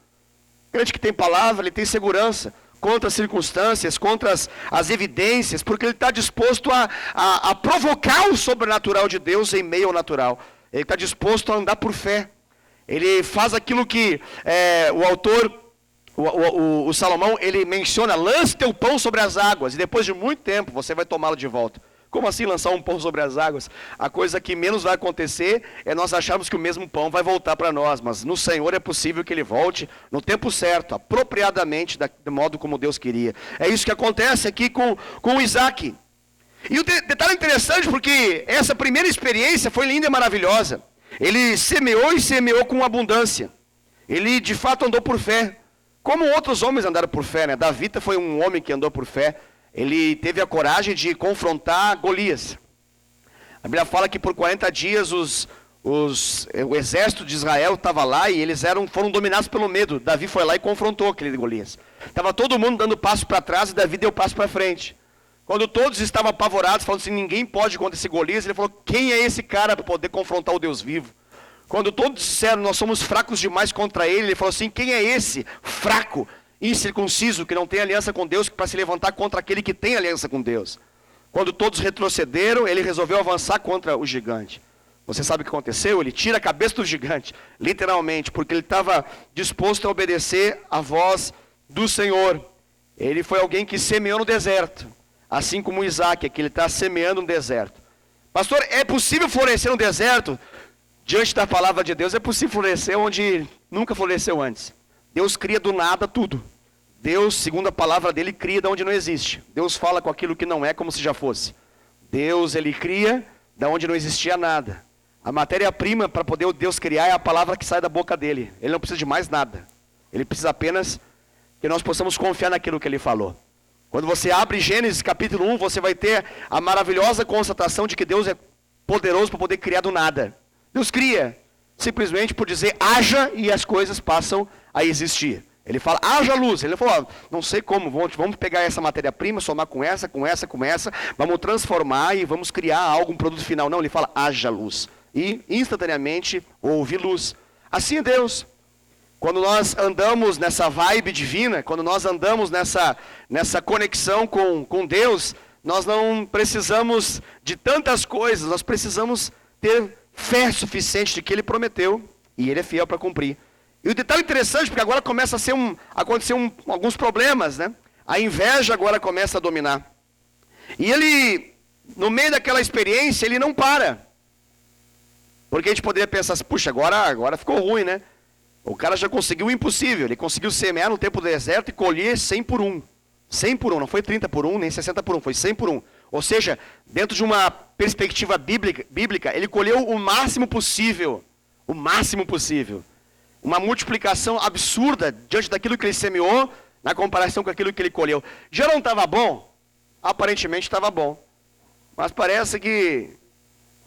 Crente que tem palavra, ele tem segurança contra as circunstâncias, contra as evidências, porque ele está disposto a provocar o sobrenatural de Deus em meio ao natural. Ele está disposto a andar por fé. Ele faz aquilo que o autor... O Salomão, ele menciona, lance teu pão sobre as águas, e depois de muito tempo você vai tomá-lo de volta. Como assim lançar um pão sobre as águas? A coisa que menos vai acontecer é nós acharmos que o mesmo pão vai voltar para nós, mas no Senhor é possível que ele volte no tempo certo, apropriadamente, do modo como Deus queria. É isso que acontece aqui com o Isaac. E o detalhe interessante, porque essa primeira experiência foi linda e maravilhosa. Ele semeou e semeou com abundância. Ele de fato andou por fé. Como outros homens andaram por fé, né? Davi foi um homem que andou por fé. Ele teve a coragem de confrontar Golias. A Bíblia fala que por 40 dias o exército de Israel estava lá e eles foram dominados pelo medo. Davi foi lá e confrontou aquele Golias. Estava todo mundo dando passo para trás e Davi deu passo para frente. Quando todos estavam apavorados, falando assim, ninguém pode contra esse Golias, ele falou, quem é esse cara para poder confrontar o Deus vivo? Quando todos disseram, nós somos fracos demais contra ele falou assim, quem é esse fraco, incircunciso, que não tem aliança com Deus, para se levantar contra aquele que tem aliança com Deus? Quando todos retrocederam, ele resolveu avançar contra o gigante. Você sabe o que aconteceu? Ele tira a cabeça do gigante, literalmente, porque ele estava disposto a obedecer à voz do Senhor. Ele foi alguém que semeou no deserto, assim como Isaac, que ele está semeando no deserto. Pastor, é possível florescer no deserto? Diante da palavra de Deus é possível florescer onde nunca floresceu antes. Deus cria do nada tudo. Deus, segundo a palavra dele, cria de onde não existe. Deus fala com aquilo que não é como se já fosse. Deus, ele cria de onde não existia nada. A matéria-prima para poder Deus criar é a palavra que sai da boca dele. Ele não precisa de mais nada. Ele precisa apenas que nós possamos confiar naquilo que ele falou. Quando você abre Gênesis capítulo 1, você vai ter a maravilhosa constatação de que Deus é poderoso para poder criar do nada. Deus cria, simplesmente por dizer haja e as coisas passam a existir. Ele fala, haja luz. Ele falou, não sei como, vamos pegar essa matéria-prima, somar com essa, vamos transformar e vamos criar algo, um produto final. Não, ele fala, haja luz. E instantaneamente houve luz. Assim é Deus. Quando nós andamos nessa vibe divina, quando nós andamos nessa conexão com Deus, nós não precisamos de tantas coisas, nós precisamos ter fé suficiente de que Ele prometeu e Ele é fiel para cumprir. E o detalhe interessante, porque agora começa a acontecer alguns problemas, né? A inveja agora começa a dominar. E ele, no meio daquela experiência, ele não para. Porque a gente poderia pensar assim, puxa, agora ficou ruim, né? O cara já conseguiu o impossível, ele conseguiu semear no tempo do deserto e colher 100 por 1. 100 por 1, não foi 30 por 1, nem 60 por 1, foi 100 por 1. Ou seja, dentro de uma perspectiva bíblica, ele colheu o máximo possível. O máximo possível. Uma multiplicação absurda diante daquilo que ele semeou, na comparação com aquilo que ele colheu. Já não estava bom? Aparentemente estava bom. Mas parece que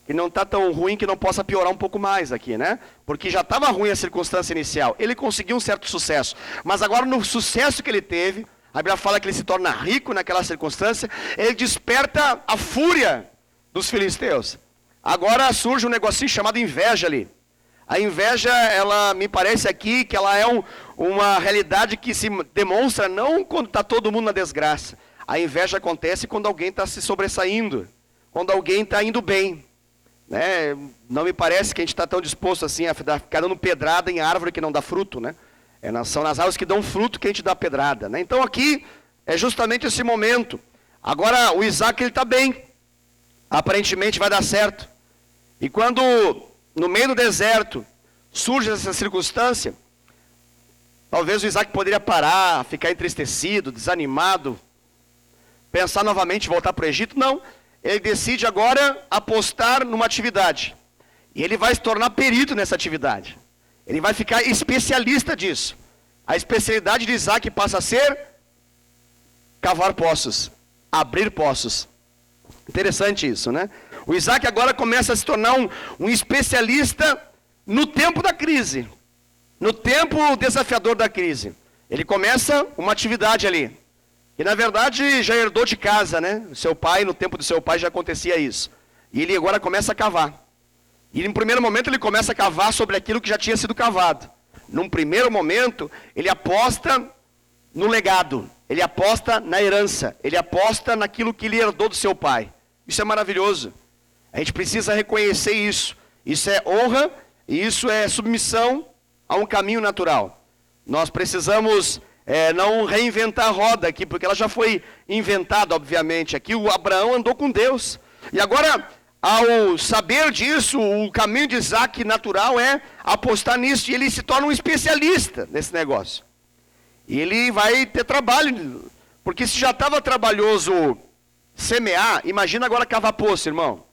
não está tão ruim que não possa piorar um pouco mais aqui, né? Porque já estava ruim a circunstância inicial. Ele conseguiu um certo sucesso. Mas agora no sucesso que ele teve, a Bíblia fala que ele se torna rico naquela circunstância, ele desperta a fúria dos filisteus. Agora surge um negocinho chamado inveja ali. A inveja, ela me parece aqui que ela é uma realidade que se demonstra não quando está todo mundo na desgraça. A inveja acontece quando alguém está se sobressaindo, quando alguém está indo bem. Né? Não me parece que a gente está tão disposto assim a ficar dando pedrada em árvore que não dá fruto, né? São nas árvores que dão fruto que a gente dá pedrada, né? Então aqui é justamente esse momento. Agora o Isaac ele está bem, aparentemente vai dar certo. E quando no meio do deserto surge essa circunstância, talvez o Isaac poderia parar, ficar entristecido, desanimado, pensar novamente em voltar para o Egito. Não, ele decide agora apostar numa atividade. E ele vai se tornar perito nessa atividade. Ele vai ficar especialista disso. A especialidade de Isaac passa a ser cavar poços, abrir poços. Interessante isso, né? O Isaac agora começa a se tornar um especialista no tempo da crise. No tempo desafiador da crise. Ele começa uma atividade ali. E na verdade já herdou de casa, né? Seu pai, no tempo do seu pai já acontecia isso. E ele agora começa a cavar. E em primeiro momento ele começa a cavar sobre aquilo que já tinha sido cavado. Num primeiro momento, ele aposta no legado. Ele aposta na herança. Ele aposta naquilo que ele herdou do seu pai. Isso é maravilhoso. A gente precisa reconhecer isso. Isso é honra e isso é submissão a um caminho natural. Nós precisamos não reinventar a roda aqui, porque ela já foi inventada, obviamente. Aqui o Abraão andou com Deus. E agora, ao saber disso, o caminho de Isaac natural é apostar nisso. E ele se torna um especialista nesse negócio. E ele vai ter trabalho. Porque se já estava trabalhoso semear, imagina agora cavar poço, irmão.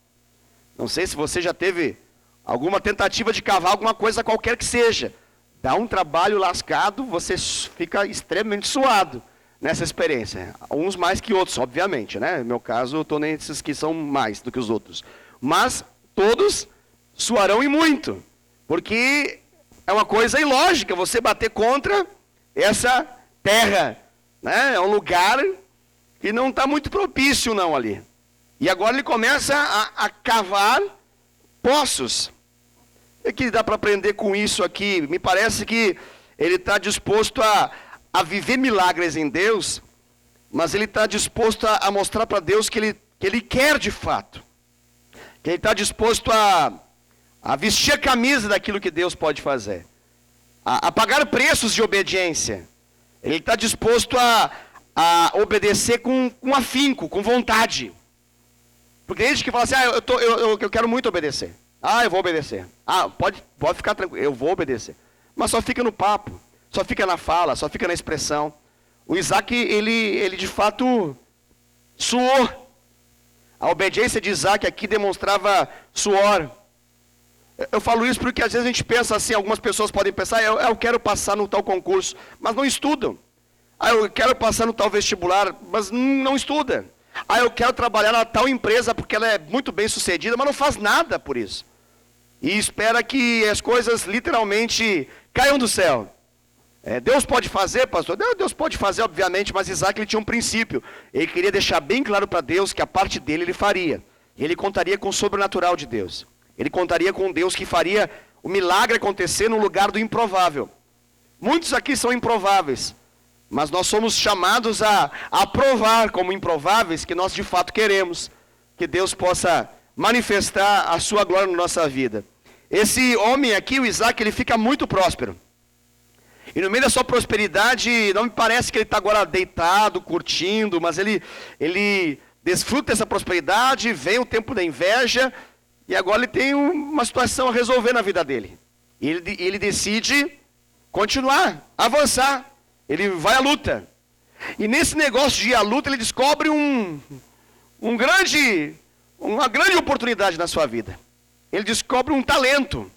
Não sei se você já teve alguma tentativa de cavar alguma coisa qualquer que seja. Dá um trabalho lascado, você fica extremamente suado nessa experiência. Uns mais que outros, obviamente, né? No meu caso, eu estou nesses que são mais do que os outros. Mas todos suarão e muito. Porque é uma coisa ilógica você bater contra essa terra. Né? É um lugar que não está muito propício não ali. E agora ele começa a cavar poços. O que dá para aprender com isso aqui? Me parece que ele está disposto a viver milagres em Deus, mas ele está disposto a mostrar para Deus que ele quer de fato. Que ele está disposto a vestir a camisa daquilo que Deus pode fazer. A pagar preços de obediência. Ele está disposto a obedecer com afinco, com vontade. Porque tem gente que fala assim, eu quero muito obedecer. Eu vou obedecer. Pode ficar tranquilo, eu vou obedecer. Mas só fica no papo, só fica na fala, só fica na expressão. O Isaac, ele de fato suou. A obediência de Isaac aqui demonstrava suor. Eu falo isso porque às vezes a gente pensa assim, algumas pessoas podem pensar, eu quero passar no tal concurso, mas não estudam. Eu quero passar no tal vestibular, mas não estuda. Eu quero trabalhar na tal empresa porque ela é muito bem sucedida, mas não faz nada por isso. E espera que as coisas literalmente caiam do céu. Deus pode fazer, pastor? Deus pode fazer, obviamente, mas Isaac ele tinha um princípio. Ele queria deixar bem claro para Deus que a parte dele ele faria. Ele contaria com o sobrenatural de Deus. Ele contaria com Deus que faria o milagre acontecer no lugar do improvável. Muitos aqui são improváveis, mas nós somos chamados a provar como improváveis que nós de fato queremos. Que Deus possa manifestar a sua glória na nossa vida. Esse homem aqui, o Isaac, ele fica muito próspero. E no meio da sua prosperidade, não me parece que ele está agora deitado, curtindo, mas ele desfruta dessa prosperidade, vem o tempo da inveja, e agora ele tem uma situação a resolver na vida dele. E ele decide continuar, avançar. Ele vai à luta. E nesse negócio de ir à luta, ele descobre uma grande oportunidade na sua vida. Ele descobre um talento.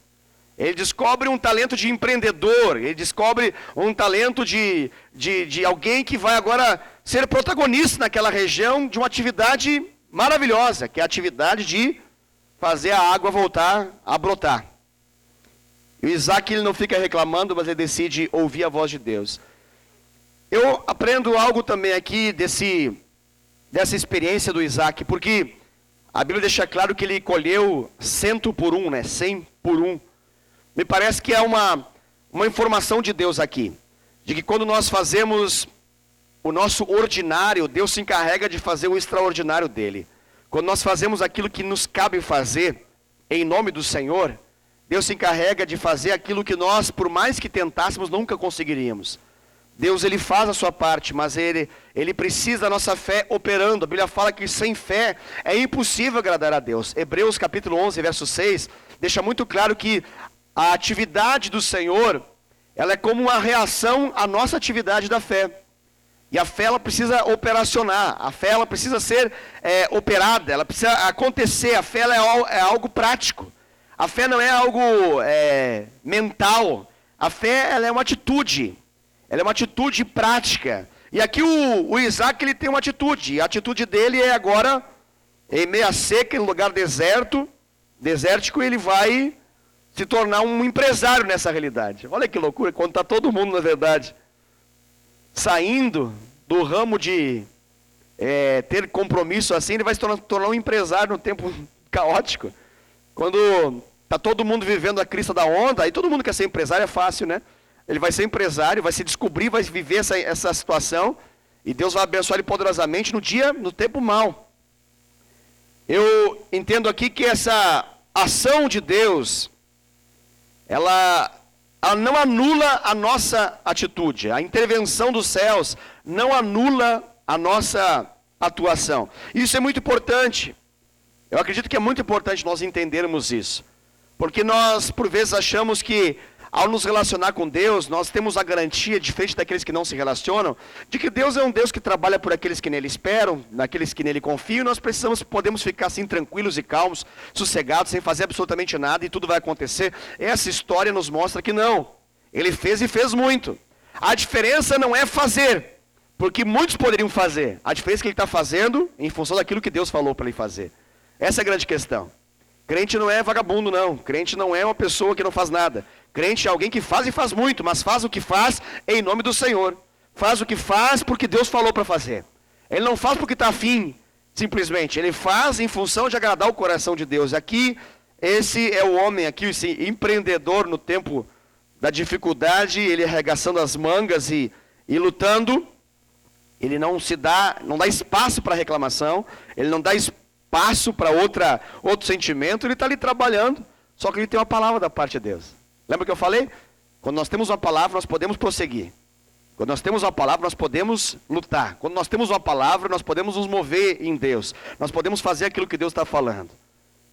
Ele descobre um talento de empreendedor. Ele descobre um talento de alguém que vai agora ser protagonista naquela região de uma atividade maravilhosa, que é a atividade de fazer a água voltar a brotar. E o Isaac ele não fica reclamando, mas ele decide ouvir a voz de Deus. Eu aprendo algo também aqui dessa experiência do Isaac, porque a Bíblia deixa claro que ele colheu 100 por 1, né? 100 por 1. Me parece que é uma informação de Deus aqui, de que quando nós fazemos o nosso ordinário, Deus se encarrega de fazer o extraordinário dele. Quando nós fazemos aquilo que nos cabe fazer, em nome do Senhor, Deus se encarrega de fazer aquilo que nós, por mais que tentássemos, nunca conseguiríamos. Deus ele faz a sua parte, mas ele precisa da nossa fé operando. A Bíblia fala que sem fé é impossível agradar a Deus. Hebreus capítulo 11, verso 6, deixa muito claro que a atividade do Senhor, ela é como uma reação à nossa atividade da fé. E a fé ela precisa operacionar, a fé ela precisa ser operada, ela precisa acontecer, a fé ela é algo prático. A fé não é algo mental, a fé ela é uma atitude. Ela é uma atitude prática. E aqui o Isaac ele tem uma atitude. E a atitude dele é agora, em meia seca, em lugar desértico, ele vai se tornar um empresário nessa realidade. Olha que loucura, quando está todo mundo, na verdade, saindo do ramo de ter compromisso assim, ele vai se tornar um empresário num tempo caótico. Quando está todo mundo vivendo a crista da onda, aí todo mundo quer ser empresário, é fácil, né? Ele vai ser empresário, vai se descobrir, vai viver essa situação. E Deus vai abençoar ele poderosamente no tempo mau. Eu entendo aqui que essa ação de Deus, ela não anula a nossa atitude. A intervenção dos céus não anula a nossa atuação. Isso é muito importante. Eu acredito que é muito importante nós entendermos isso. Porque nós, por vezes, achamos que ao nos relacionar com Deus, nós temos a garantia, diferente daqueles que não se relacionam, de que Deus é um Deus que trabalha por aqueles que nele esperam, naqueles que nele confiam, e nós podemos ficar assim tranquilos e calmos, sossegados, sem fazer absolutamente nada, e tudo vai acontecer. Essa história nos mostra que não. Ele fez e fez muito. A diferença não é fazer, porque muitos poderiam fazer. A diferença é que ele está fazendo em função daquilo que Deus falou para ele fazer. Essa é a grande questão. Crente não é vagabundo, não. Crente não é uma pessoa que não faz nada. Crente é alguém que faz e faz muito, mas faz o que faz em nome do Senhor. Faz o que faz porque Deus falou para fazer. Ele não faz porque está afim, simplesmente. Ele faz em função de agradar o coração de Deus. Aqui, esse é o homem aqui, esse empreendedor no tempo da dificuldade, ele arregaçando as mangas e lutando. Ele não dá espaço para reclamação, ele não dá espaço para outro sentimento, ele está ali trabalhando, só que ele tem uma palavra da parte de Deus. Lembra que eu falei? Quando nós temos uma palavra, nós podemos prosseguir. Quando nós temos uma palavra, nós podemos lutar. Quando nós temos uma palavra, nós podemos nos mover em Deus. Nós podemos fazer aquilo que Deus está falando.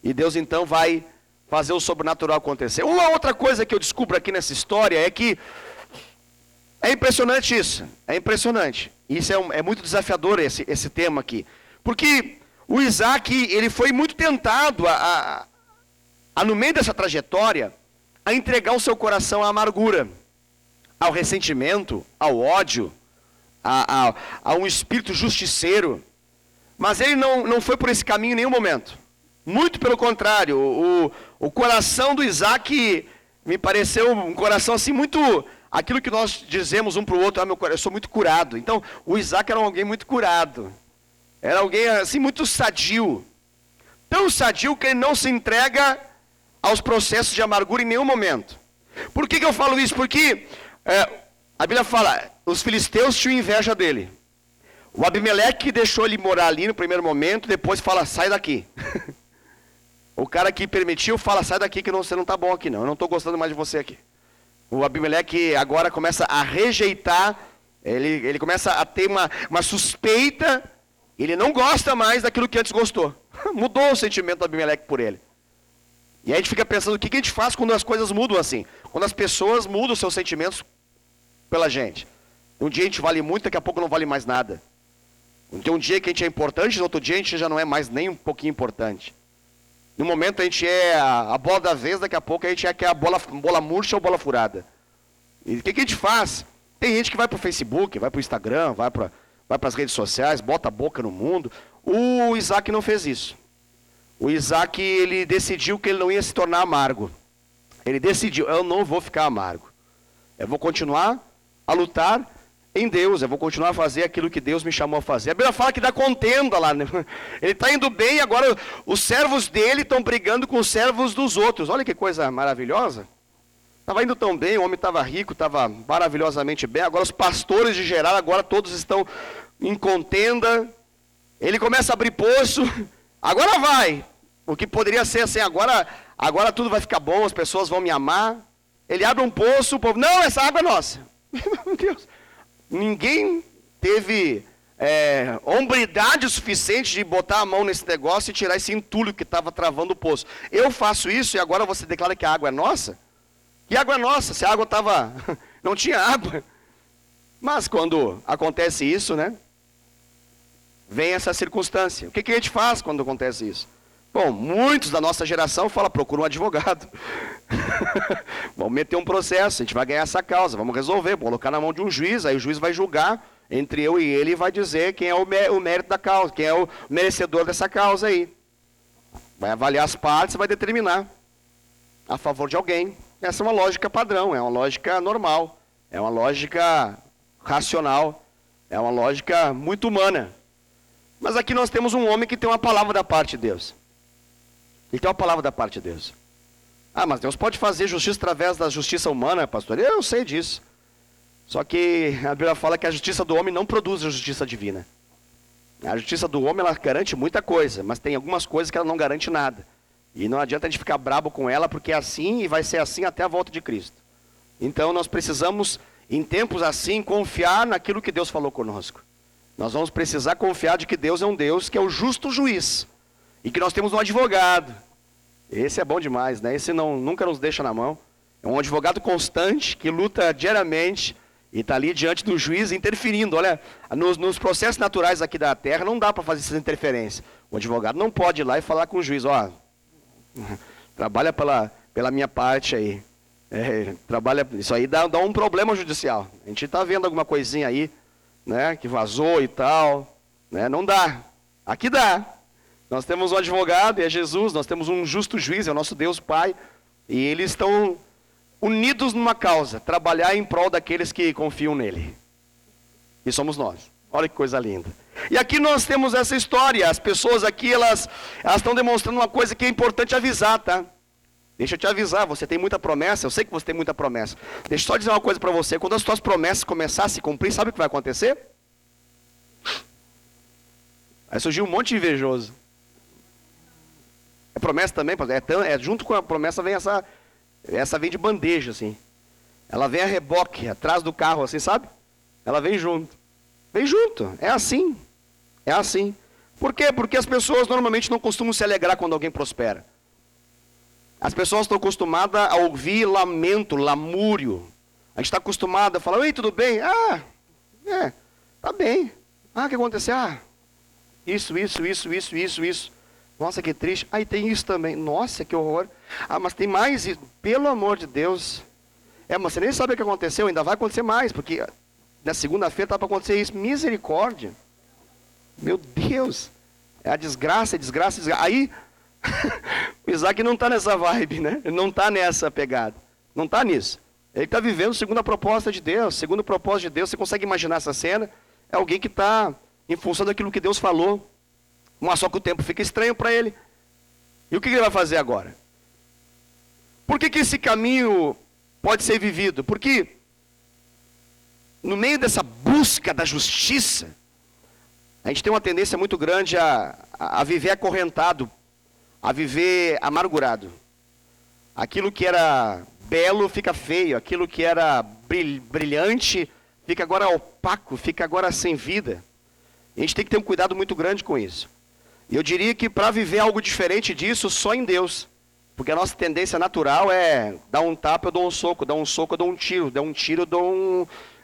E Deus então vai fazer o sobrenatural acontecer. Uma outra coisa que eu descubro aqui nessa história é que é impressionante isso. É impressionante. Isso é muito desafiador esse tema aqui. Porque o Isaac, ele foi muito tentado a no meio dessa trajetória, a entregar o seu coração à amargura, ao ressentimento, ao ódio, a um espírito justiceiro. Mas ele não foi por esse caminho em nenhum momento. Muito pelo contrário, o coração do Isaac me pareceu um coração assim muito... Aquilo que nós dizemos um para o outro, eu sou muito curado. Então, o Isaac era alguém muito curado. Era alguém assim muito sadio. Tão sadio que ele não se entrega aos processos de amargura em nenhum momento. Por que eu falo isso? Porque a Bíblia fala, os filisteus tinham inveja dele. O Abimeleque deixou ele morar ali no primeiro momento, depois fala, sai daqui. O cara que permitiu fala, sai daqui que você não está bom aqui não, eu não estou gostando mais de você aqui. O Abimeleque agora começa a rejeitar, ele começa a ter uma suspeita, ele não gosta mais daquilo que antes gostou. Mudou o sentimento do Abimeleque por ele. E aí a gente fica pensando, o que a gente faz quando as coisas mudam assim? Quando as pessoas mudam os seus sentimentos pela gente. Um dia a gente vale muito, daqui a pouco não vale mais nada. Tem um dia que a gente é importante, no outro dia a gente já não é mais nem um pouquinho importante. No momento a gente é a bola da vez, daqui a pouco a gente é a bola murcha ou bola furada. E o que a gente faz? Tem gente que vai para o Facebook, vai para o Instagram, vai para as redes sociais, bota a boca no mundo. O Isaac não fez isso. O Isaac, ele decidiu que ele não ia se tornar amargo. Ele decidiu, eu não vou ficar amargo. Eu vou continuar a lutar em Deus, eu vou continuar a fazer aquilo que Deus me chamou a fazer. A Bíblia fala que dá contenda lá, né? Ele está indo bem, agora os servos dele estão brigando com os servos dos outros. Olha que coisa maravilhosa. Estava indo tão bem, o homem estava rico, estava maravilhosamente bem. Agora os pastores de Gerar, agora todos estão em contenda. Ele começa a abrir poço, agora vai. O que poderia ser assim, agora tudo vai ficar bom, as pessoas vão me amar. Ele abre um poço, o povo, não, essa água é nossa. Meu Deus. Ninguém teve hombridade o suficiente de botar a mão nesse negócio e tirar esse entulho que estava travando o poço. Eu faço isso e agora você declara que a água é nossa? Que água é nossa? Se a água estava... não tinha água. Mas quando acontece isso, né? Vem essa circunstância. O que a gente faz quando acontece isso? Bom, muitos da nossa geração falam, procura um advogado. Vamos meter um processo, a gente vai ganhar essa causa, vamos resolver, vamos colocar na mão de um juiz, aí o juiz vai julgar entre eu e ele e vai dizer quem é o mérito da causa, quem é o merecedor dessa causa aí. Vai avaliar as partes e vai determinar a favor de alguém. Essa é uma lógica padrão, é uma lógica normal, é uma lógica racional, é uma lógica muito humana. Mas aqui nós temos um homem que tem uma palavra da parte de Deus. Ele tem uma palavra da parte de Deus. Ah, mas Deus pode fazer justiça através da justiça humana, pastor? Eu sei disso. Só que a Bíblia fala que a justiça do homem não produz a justiça divina. A justiça do homem, ela garante muita coisa, mas tem algumas coisas que ela não garante nada. E não adianta a gente ficar brabo com ela, porque é assim e vai ser assim até a volta de Cristo. Então nós precisamos, em tempos assim, confiar naquilo que Deus falou conosco. Nós vamos precisar confiar de que Deus é um Deus que é o justo juiz. E que nós temos um advogado. Esse é bom demais, né? Esse nunca nos deixa na mão. É um advogado constante, que luta diariamente e está ali diante do juiz interferindo. Olha, nos processos naturais aqui da terra não dá para fazer essas interferências. O advogado não pode ir lá e falar com o juiz, ó, trabalha pela minha parte aí. Trabalha, isso aí dá um problema judicial. A gente está vendo alguma coisinha aí, né, que vazou e tal, né? Não dá. Aqui dá. Nós temos um advogado, e é Jesus, nós temos um justo juiz, é o nosso Deus Pai, e eles estão unidos numa causa, trabalhar em prol daqueles que confiam nele. E somos nós. Olha que coisa linda. E aqui nós temos essa história, as pessoas aqui, elas estão demonstrando uma coisa que é importante avisar, tá? Deixa eu te avisar, você tem muita promessa, eu sei que você tem muita promessa. Deixa eu só dizer uma coisa para você, quando as tuas promessas começarem a se cumprir, sabe o que vai acontecer? Vai surgir um monte de invejoso. É promessa também, junto com a promessa vem essa vem de bandeja, assim. Ela vem a reboque, atrás do carro, assim, sabe? Ela vem junto. Vem junto, é assim. É assim. Por quê? Porque as pessoas normalmente não costumam se alegrar quando alguém prospera. As pessoas estão acostumadas a ouvir lamento, lamúrio. A gente está acostumado a falar, oi, tudo bem? Tá bem. O que aconteceu? Isso. Nossa, que triste. Aí tem isso também. Nossa, que horror. Ah, mas tem mais, pelo amor de Deus. Mas você nem sabe o que aconteceu, ainda vai acontecer mais, porque na segunda-feira está para acontecer isso. Misericórdia. Meu Deus. É a desgraça, desgraça, desgraça. Aí, o Isaac não está nessa vibe, né? Ele não está nessa pegada. Não está nisso. Ele está vivendo segundo a proposta de Deus. Segundo o propósito de Deus, você consegue imaginar essa cena? É alguém que está em função daquilo que Deus falou. Mas só que o tempo fica estranho para ele. E o que ele vai fazer agora? Por que esse caminho pode ser vivido? Porque no meio dessa busca da justiça, a gente tem uma tendência muito grande a viver acorrentado, a viver amargurado. Aquilo que era belo fica feio, aquilo que era brilhante fica agora opaco, fica agora sem vida. E a gente tem que ter um cuidado muito grande com isso. E eu diria que para viver algo diferente disso, só em Deus. Porque a nossa tendência natural é dar um tapa, eu dou um soco, dar um soco, eu dou um tiro, dar um tiro,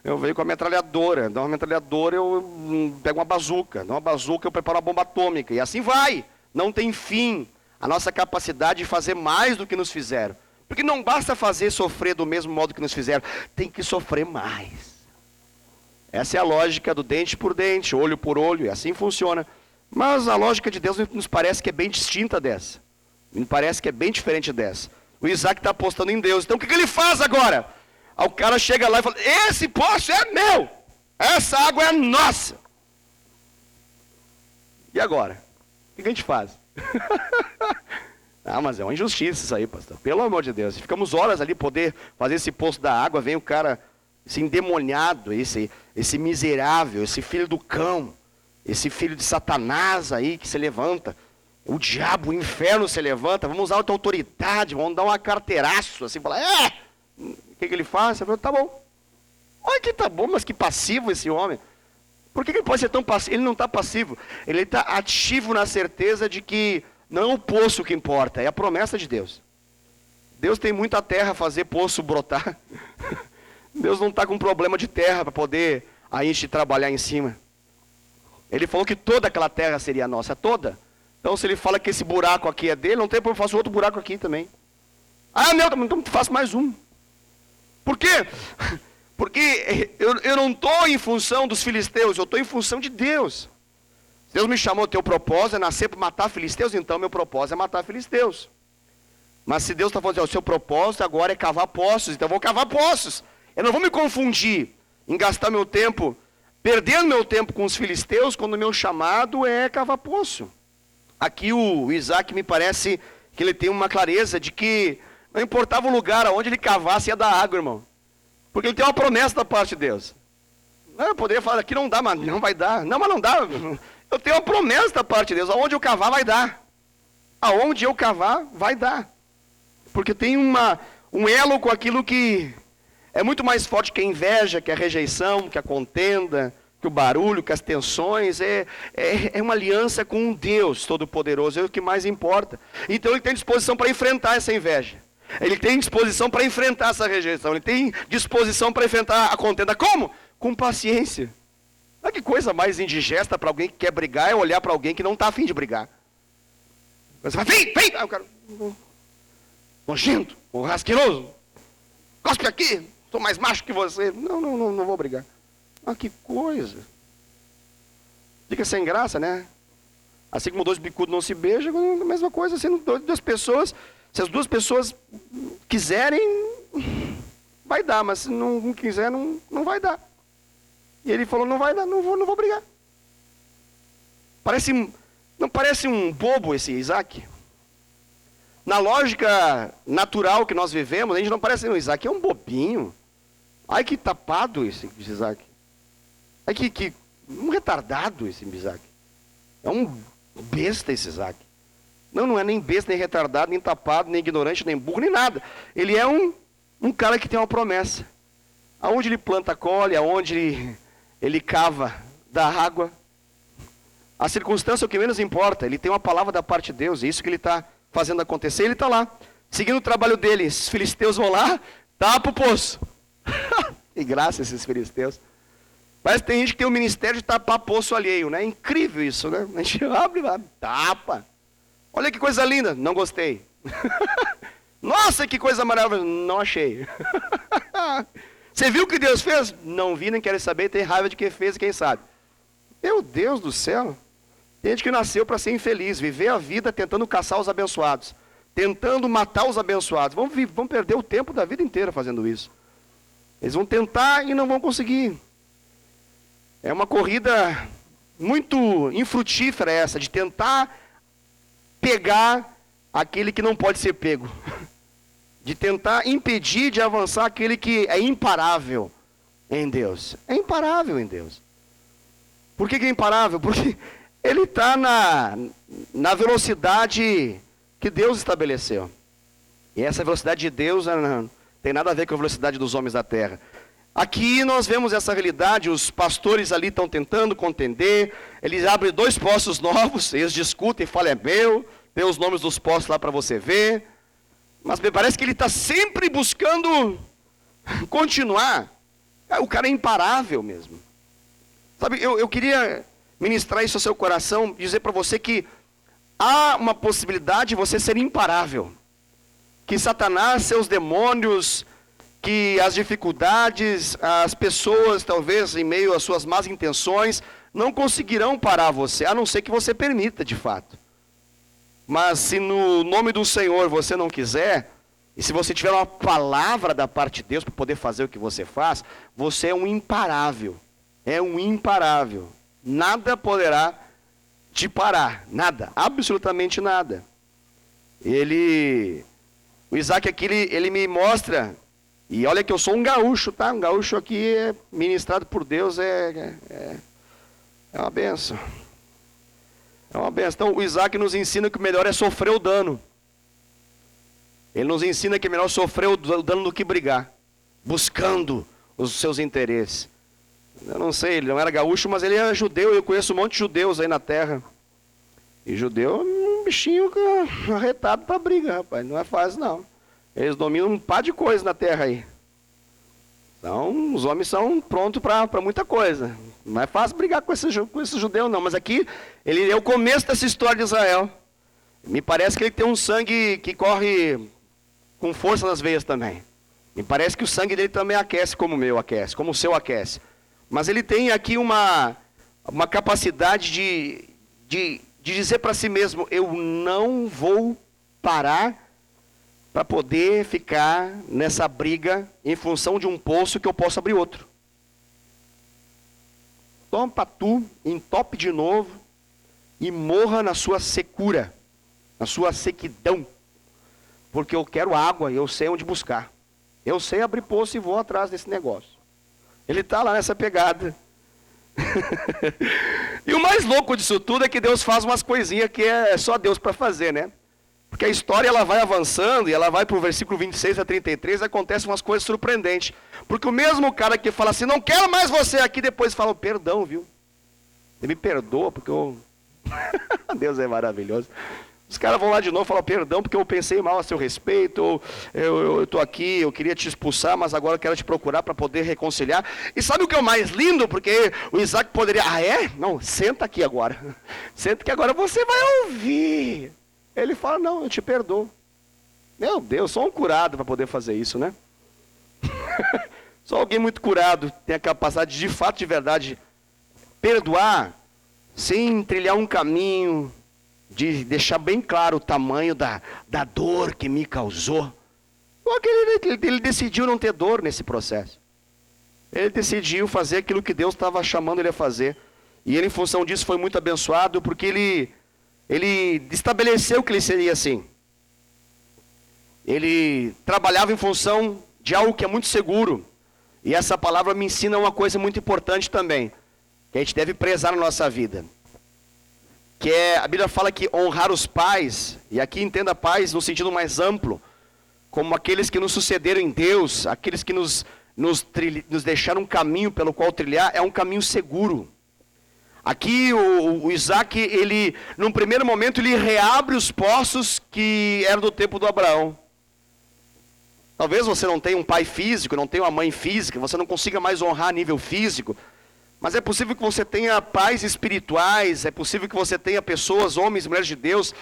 eu venho com a metralhadora, dá uma metralhadora, eu pego uma bazuca, dá uma bazuca, eu preparo uma bomba atômica, e assim vai, não tem fim a nossa capacidade de fazer mais do que nos fizeram. Porque não basta fazer sofrer do mesmo modo que nos fizeram, tem que sofrer mais. Essa é a lógica do dente por dente, olho por olho, e assim funciona. Mas a lógica de Deus nos parece que é bem distinta dessa. Me parece que é bem diferente dessa. O Isaac está apostando em Deus. Então o que ele faz agora? Aí o cara chega lá e fala, esse poço é meu. Essa água é nossa. E agora? O que a gente faz? Ah, mas é uma injustiça isso aí, pastor. Pelo amor de Deus. Ficamos horas ali poder fazer esse poço da água. Vem o cara, esse endemoniado, esse miserável, esse filho do cão. Esse filho de Satanás aí que se levanta. O diabo, o inferno se levanta. Vamos usar outra autoridade. Vamos dar uma carteiraço. Assim, falar, O que ele faz? Ele falou, tá bom. Olha que tá bom, mas que passivo esse homem. Por que ele pode ser tão passivo? Ele não está passivo. Ele está ativo na certeza de que não é o poço que importa, é a promessa de Deus. Deus tem muita terra a fazer poço brotar. Deus não está com problema de terra para poder a gente trabalhar em cima. Ele falou que toda aquela terra seria nossa, toda. Então se ele fala que esse buraco aqui é dele, não tem problema, eu faço outro buraco aqui também. Ah, não, então faço mais um. Por quê? Porque eu não estou em função dos filisteus, eu estou em função de Deus. Deus me chamou, teu propósito é nascer para matar filisteus, então meu propósito é matar filisteus. Mas se Deus está falando, o seu propósito agora é cavar poços, então eu vou cavar poços. Eu não vou me confundir em gastar meu tempo, perdendo meu tempo com os filisteus, quando o meu chamado é cavar poço. Aqui o Isaac me parece que ele tem uma clareza de que não importava o lugar aonde ele cavasse, ia dar água, irmão. Porque ele tem uma promessa da parte de Deus. Eu poderia falar, aqui não dá, mas não vai dar. Não, mas não dá. Eu tenho uma promessa da parte de Deus, aonde eu cavar vai dar. Aonde eu cavar vai dar. Porque tem um elo com aquilo que é muito mais forte que a inveja, que a rejeição, que a contenda, que o barulho, que as tensões. É uma aliança com um Deus Todo-Poderoso, é o que mais importa. Então ele tem disposição para enfrentar essa inveja. Ele tem disposição para enfrentar essa rejeição. Ele tem disposição para enfrentar a contenda. Como? Com paciência. Olha que coisa mais indigesta para alguém que quer brigar é olhar para alguém que não está afim de brigar. Você vai, vem! Aí o cara, nojento, rasqueroso. Cospe aqui, sou mais macho que você. Não vou brigar. Ah, que coisa. Fica sem graça, né? Assim como dois bicudos não se beijam, a mesma coisa, sendo duas pessoas. Se as duas pessoas quiserem, vai dar, mas se não quiser, não vai dar. E ele falou, não vai dar, não vou brigar. Não parece um bobo esse Isaac? Na lógica natural que nós vivemos, a gente não parece, o Isaac é um bobinho. Ai, que tapado esse Isaac. Ai, que um retardado esse Isaac. É um besta esse Isaac. Não é nem besta, nem retardado, nem tapado, nem ignorante, nem burro, nem nada. Ele é um cara que tem uma promessa. Aonde ele planta, colhe, aonde ele cava, dá água. A circunstância é o que menos importa. Ele tem uma palavra da parte de Deus, é isso que ele está fazendo acontecer. Ele está lá, seguindo o trabalho dele. Os filisteus vão lá, tapa o poço. Que graça esses filisteus. Parece que tem gente que tem o ministério de tapar poço alheio, né? É incrível isso, né? A gente abre, tapa. Olha que coisa linda. Não gostei. Nossa, que coisa maravilhosa. Não achei. Você viu o que Deus fez? Não vi, nem quero saber, tem raiva de quem fez e quem sabe. Meu Deus do céu. Tem gente que nasceu para ser infeliz, viver a vida tentando caçar os abençoados, tentando matar os abençoados. Vão perder o tempo da vida inteira fazendo isso. Eles vão tentar e não vão conseguir. É uma corrida muito infrutífera essa, de tentar pegar aquele que não pode ser pego. De tentar impedir de avançar aquele que é imparável em Deus. É imparável em Deus. Por que é imparável? Porque ele está na velocidade que Deus estabeleceu. E essa velocidade de Deus não tem nada a ver com a velocidade dos homens da terra. Aqui nós vemos essa realidade, os pastores ali estão tentando contender, eles abrem 2 poços novos, eles discutem, falam, é meu, tem os nomes dos poços lá para você ver. Mas me parece que ele está sempre buscando continuar. O cara é imparável mesmo. Sabe, eu queria ministrar isso ao seu coração, dizer para você que há uma possibilidade de você ser imparável. Que Satanás, seus demônios, que as dificuldades, as pessoas, talvez em meio às suas más intenções, não conseguirão parar você, a não ser que você permita de fato. Mas se no nome do Senhor você não quiser, e se você tiver uma palavra da parte de Deus para poder fazer o que você faz, você é um imparável. É um imparável. Nada poderá te parar. Nada. Absolutamente nada. O Isaac aqui, ele me mostra, e olha que eu sou um gaúcho, tá? Um gaúcho aqui é ministrado por Deus, é uma benção. É uma benção. Então o Isaac nos ensina que o melhor é sofrer o dano. Ele nos ensina que é melhor sofrer o dano do que brigar, buscando os seus interesses. Eu não sei, ele não era gaúcho, mas ele é judeu, eu conheço um monte de judeus aí na terra. E judeu é um bichinho arretado para briga, rapaz, não é fácil não. Eles dominam um par de coisas na terra aí. Então, os homens são prontos para muita coisa. Não é fácil brigar com esse judeu não, mas aqui, ele é o começo dessa história de Israel. Me parece que ele tem um sangue que corre com força nas veias também. Me parece que o sangue dele também aquece como o meu aquece, como o seu aquece. Mas ele tem aqui uma capacidade de dizer para si mesmo, eu não vou parar para poder ficar nessa briga em função de um poço que eu posso abrir outro. Toma para tu, entope de novo e morra na sua secura, na sua sequidão. Porque eu quero água e eu sei onde buscar. Eu sei abrir poço e vou atrás desse negócio. Ele está lá nessa pegada. E o mais louco disso tudo é que Deus faz umas coisinhas que é só Deus para fazer, né? Porque a história ela vai avançando e ela vai para o versículo 26 a 33 e acontecem umas coisas surpreendentes. Porque o mesmo cara que fala assim, não quero mais você aqui, depois fala, perdão, viu? Você me perdoa porque eu... Deus é maravilhoso. Os caras vão lá de novo e falam, perdão porque eu pensei mal a seu respeito, ou eu estou aqui, eu queria te expulsar, mas agora eu quero te procurar para poder reconciliar. E sabe o que é o mais lindo? Porque o Isaac poderia, não, senta aqui agora. Senta que agora você vai ouvir. Ele fala, não, eu te perdoo. Meu Deus, só um curado para poder fazer isso, né? Só alguém muito curado tem a capacidade de fato, de verdade, perdoar sem trilhar um caminho, de deixar bem claro o tamanho da dor que me causou. Ele decidiu não ter dor nesse processo. Ele decidiu fazer aquilo que Deus estava chamando ele a fazer. E ele, em função disso, foi muito abençoado, porque ele estabeleceu que ele seria assim. Ele trabalhava em função de algo que é muito seguro. E essa palavra me ensina uma coisa muito importante também, que a gente deve prezar na nossa vida. Que é, a Bíblia fala que honrar os pais, e aqui entenda pais no sentido mais amplo, como aqueles que nos sucederam em Deus, aqueles que nos deixaram um caminho pelo qual trilhar, é um caminho seguro. Aqui o Isaac, ele, num primeiro momento, ele reabre os poços que eram do tempo do Abraão. Talvez você não tenha um pai físico, não tenha uma mãe física, você não consiga mais honrar a nível físico, mas é possível que você tenha pais espirituais, é possível que você tenha pessoas, homens e mulheres de Deus,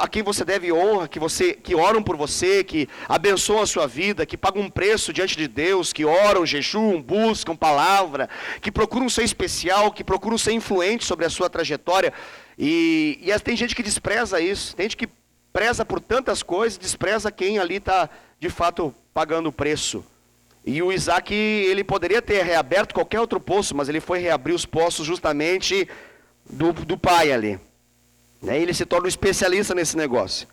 a quem você deve honra, que oram por você, que abençoam a sua vida, que pagam um preço diante de Deus, que oram, jejuam, buscam palavra, que procuram ser especial, que procuram ser influente sobre a sua trajetória. E tem gente que despreza isso, tem gente que preza por tantas coisas, despreza quem ali está de fato pagando o preço. E o Isaac, ele poderia ter reaberto qualquer outro poço, mas ele foi reabrir os poços justamente do pai ali. Ele se torna um especialista nesse negócio.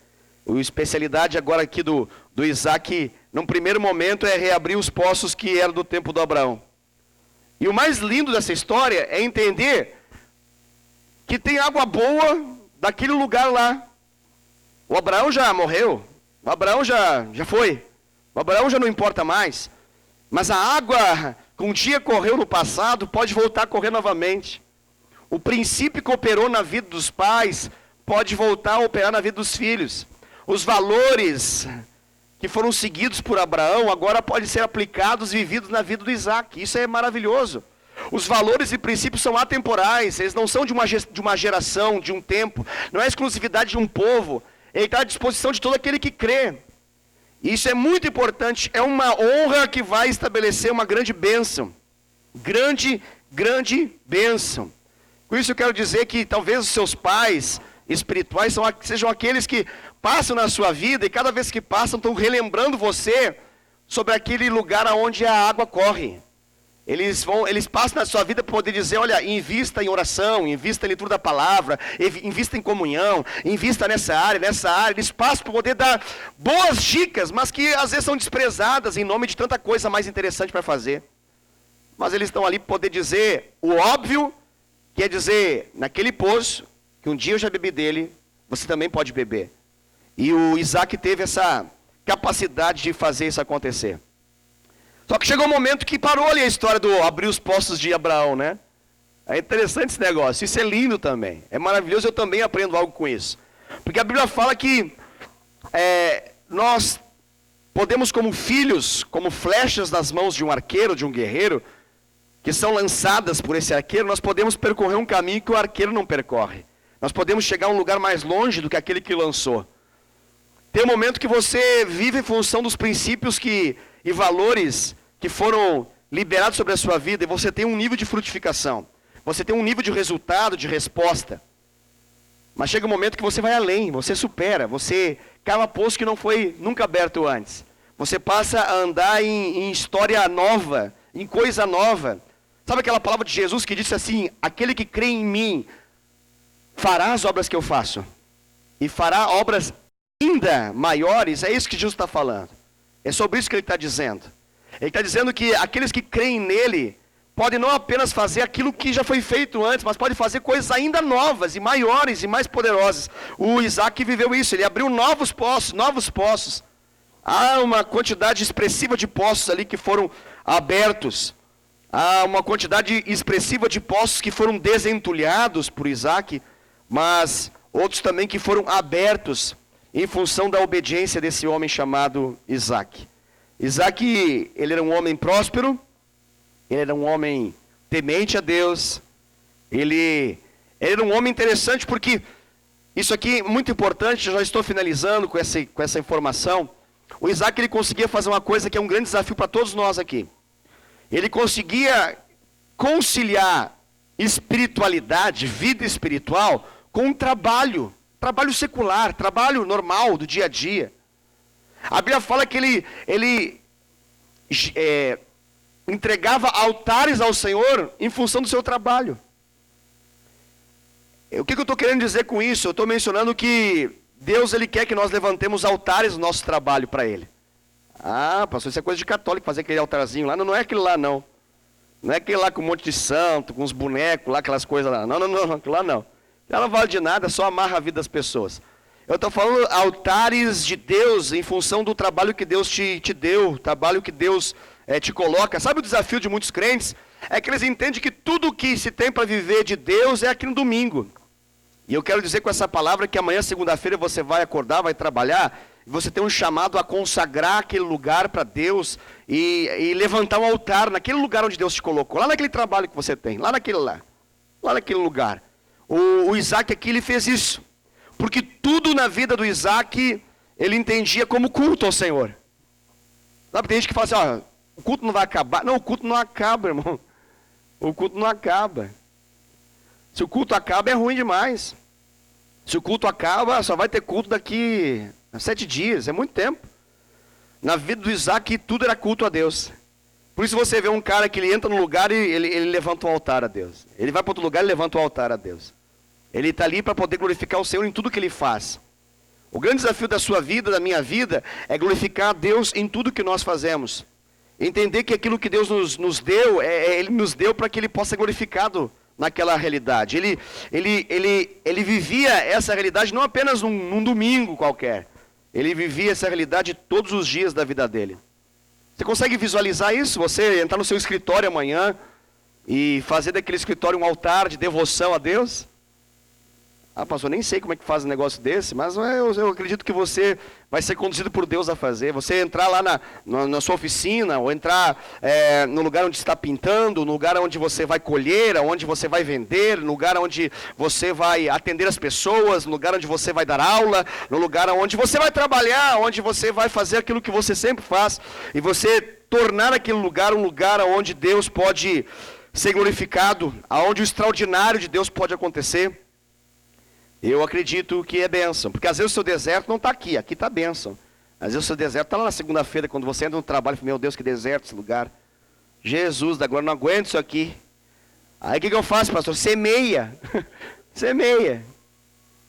A especialidade agora aqui do Isaac, num primeiro momento, é reabrir os poços que eram do tempo do Abraão. E o mais lindo dessa história é entender que tem água boa daquele lugar lá. O Abraão já morreu, o Abraão já foi, o Abraão já não importa mais. Mas a água que um dia correu no passado pode voltar a correr novamente. O princípio que operou na vida dos pais pode voltar a operar na vida dos filhos. Os valores que foram seguidos por Abraão agora podem ser aplicados e vividos na vida do Isaac. Isso é maravilhoso. Os valores e princípios são atemporais, eles não são de uma geração, de um tempo. Não é exclusividade de um povo. Ele está à disposição de todo aquele que crê. Isso é muito importante. É uma honra que vai estabelecer uma grande bênção. Grande bênção. Com isso eu quero dizer que talvez os seus pais espirituais sejam aqueles que passam na sua vida e cada vez que passam estão relembrando você sobre aquele lugar onde a água corre. Eles passam na sua vida para poder dizer, olha, invista em oração, invista em leitura da palavra, invista em comunhão, invista nessa área. Eles passam para poder dar boas dicas, mas que às vezes são desprezadas em nome de tanta coisa mais interessante para fazer. Mas eles estão ali para poder dizer o óbvio, quer dizer, naquele poço, que um dia eu já bebi dele, você também pode beber. E o Isaac teve essa capacidade de fazer isso acontecer. Só que chegou um momento que parou ali a história do abrir os poços de Abraão, né? É interessante esse negócio, isso é lindo também. É maravilhoso, eu também aprendo algo com isso. Porque a Bíblia fala que nós podemos como filhos, como flechas nas mãos de um arqueiro, de um guerreiro, que são lançadas por esse arqueiro, nós podemos percorrer um caminho que o arqueiro não percorre. Nós podemos chegar a um lugar mais longe do que aquele que lançou. Tem um momento que você vive em função dos princípios e valores que foram liberados sobre a sua vida, e você tem um nível de frutificação. Você tem um nível de resultado, de resposta. Mas chega um momento que você vai além, você supera, você cava poço que não foi nunca aberto antes. Você passa a andar em história nova, em coisa nova. Sabe aquela palavra de Jesus que disse assim, aquele que crê em mim fará as obras que eu faço. E fará obras ainda maiores, é isso que Jesus está falando. É sobre isso que ele está dizendo. Ele está dizendo que aqueles que creem nele podem não apenas fazer aquilo que já foi feito antes, mas podem fazer coisas ainda novas e maiores e mais poderosas. O Isaac viveu isso, ele abriu novos poços. Há uma quantidade expressiva de poços ali que foram abertos. Há uma quantidade expressiva de poços que foram desentulhados por Isaac, mas outros também que foram abertos em função da obediência desse homem chamado Isaac. Isaac, ele era um homem próspero, ele era um homem temente a Deus, ele era um homem interessante porque, isso aqui é muito importante, eu já estou finalizando com essa informação. O Isaac, ele conseguia fazer uma coisa que é um grande desafio para todos nós aqui. Ele conseguia conciliar espiritualidade, vida espiritual, com trabalho secular, trabalho normal do dia a dia. A Bíblia fala que ele entregava altares ao Senhor em função do seu trabalho. O que eu estou querendo dizer com isso? Eu estou mencionando que Deus, ele quer que nós levantemos altares no nosso trabalho para Ele. Ah, pastor, isso é coisa de católico, fazer aquele altarzinho lá. Não é aquele lá, não. Não é aquele lá com um monte de santo, com uns bonecos lá, aquelas coisas lá. Não, aquilo lá não. Ela não vale de nada, só amarra a vida das pessoas. Eu estou falando altares de Deus em função do trabalho que Deus te deu, o trabalho que Deus te coloca. Sabe o desafio de muitos crentes? É que eles entendem que tudo que se tem para viver de Deus é aqui no domingo. E eu quero dizer com essa palavra que amanhã, segunda-feira, você vai acordar, vai trabalhar, e você tem um chamado a consagrar aquele lugar para Deus e levantar um altar naquele lugar onde Deus te colocou, lá naquele trabalho que você tem, lá naquele lugar. O Isaac aqui, ele fez isso. Porque tudo na vida do Isaac, ele entendia como culto ao Senhor. Sabe, tem gente que fala assim, ó, o culto não vai acabar. Não, o culto não acaba, irmão. O culto não acaba. Se o culto acaba, é ruim demais. Se o culto acaba, só vai ter culto daqui a 7 dias, é muito tempo. Na vida do Isaac, tudo era culto a Deus. Por isso você vê um cara que ele entra no lugar e ele levanta um altar a Deus. Ele vai para outro lugar e levanta um altar a Deus. Ele está ali para poder glorificar o Senhor em tudo que ele faz. O grande desafio da sua vida, da minha vida, é glorificar a Deus em tudo que nós fazemos. Entender que aquilo que Deus nos deu, Ele nos deu para que Ele possa ser glorificado naquela realidade. Ele vivia essa realidade não apenas num domingo qualquer. Ele vivia essa realidade todos os dias da vida dele. Você consegue visualizar isso? Você entrar no seu escritório amanhã e fazer daquele escritório um altar de devoção a Deus? Ah, pastor, nem sei como é que faz um negócio desse, mas eu acredito que você vai ser conduzido por Deus a fazer. Você entrar lá na sua oficina, ou entrar no lugar onde está pintando, no lugar onde você vai colher, onde você vai vender, no lugar onde você vai atender as pessoas, no lugar onde você vai dar aula, no lugar onde você vai trabalhar, onde você vai fazer aquilo que você sempre faz, e você tornar aquele lugar um lugar onde Deus pode ser glorificado, onde o extraordinário de Deus pode acontecer. Eu acredito que é bênção, porque às vezes o seu deserto não está aqui está bênção. Às vezes o seu deserto está lá na segunda-feira, quando você entra no trabalho e fala, meu Deus, que deserto esse lugar. Jesus, agora não aguento isso aqui. Aí o que eu faço, pastor? Semeia. Semeia.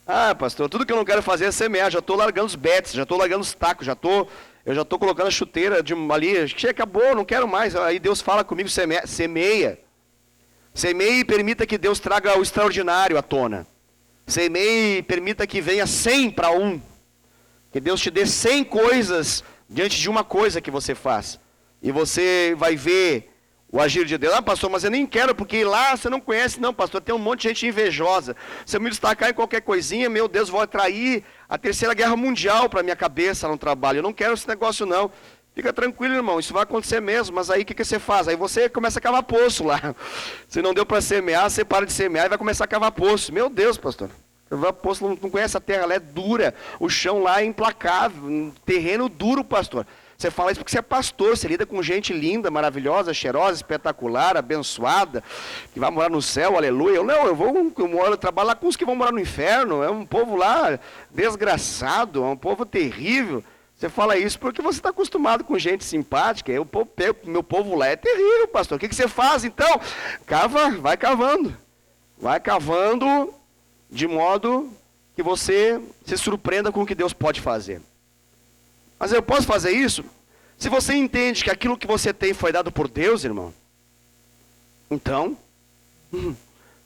Ah, pastor, tudo que eu não quero fazer é semear. Já estou largando os betes, já estou largando os tacos, eu já estou colocando a chuteira ali. Acabou, não quero mais. Aí Deus fala comigo, semeia. Semeia e permita que Deus traga o extraordinário à tona. Semeie e permita que venha 100 para 1. Que Deus te dê 100 coisas diante de uma coisa que você faz. E você vai ver o agir de Deus. Ah, pastor, mas eu nem quero, porque lá você não conhece. Não, pastor, tem um monte de gente invejosa. Se eu me destacar em qualquer coisinha, meu Deus, vou atrair a terceira guerra mundial para minha cabeça no trabalho. Eu não quero esse negócio não. Fica tranquilo, irmão, isso vai acontecer mesmo, mas aí o que você faz? Aí você começa a cavar poço lá. Se não deu para semear, você para de semear e vai começar a cavar poço. Meu Deus, pastor, cavar poço não conhece a terra, ela é dura, o chão lá é implacável, um terreno duro, pastor. Você fala isso porque você é pastor, você lida com gente linda, maravilhosa, cheirosa, espetacular, abençoada, que vai morar no céu, aleluia. Eu trabalho lá com os que vão morar no inferno, é um povo lá desgraçado, é um povo terrível. Você fala isso porque você está acostumado com gente simpática. Meu povo lá é terrível, pastor. O que você faz então? Vai cavando. Vai cavando de modo que você se surpreenda com o que Deus pode fazer. Mas eu posso fazer isso? Se você entende que aquilo que você tem foi dado por Deus, irmão, então,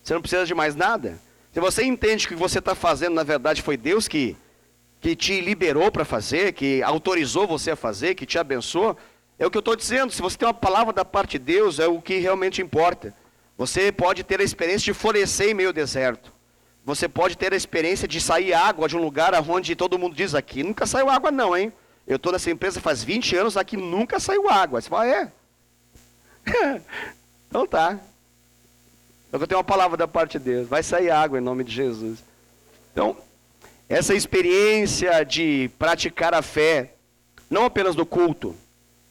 você não precisa de mais nada. Se você entende que o que você está fazendo, na verdade, foi Deus que te liberou para fazer, que autorizou você a fazer, que te abençoou, é o que eu estou dizendo. Se você tem uma palavra da parte de Deus, é o que realmente importa. Você pode ter a experiência de florescer em meio ao deserto. Você pode ter a experiência de sair água de um lugar onde todo mundo diz aqui, nunca saiu água não, hein? Eu estou nessa empresa faz 20 anos, aqui nunca saiu água. Você fala, então tá. Eu tenho uma palavra da parte de Deus, vai sair água em nome de Jesus. Então, essa experiência de praticar a fé, não apenas no culto,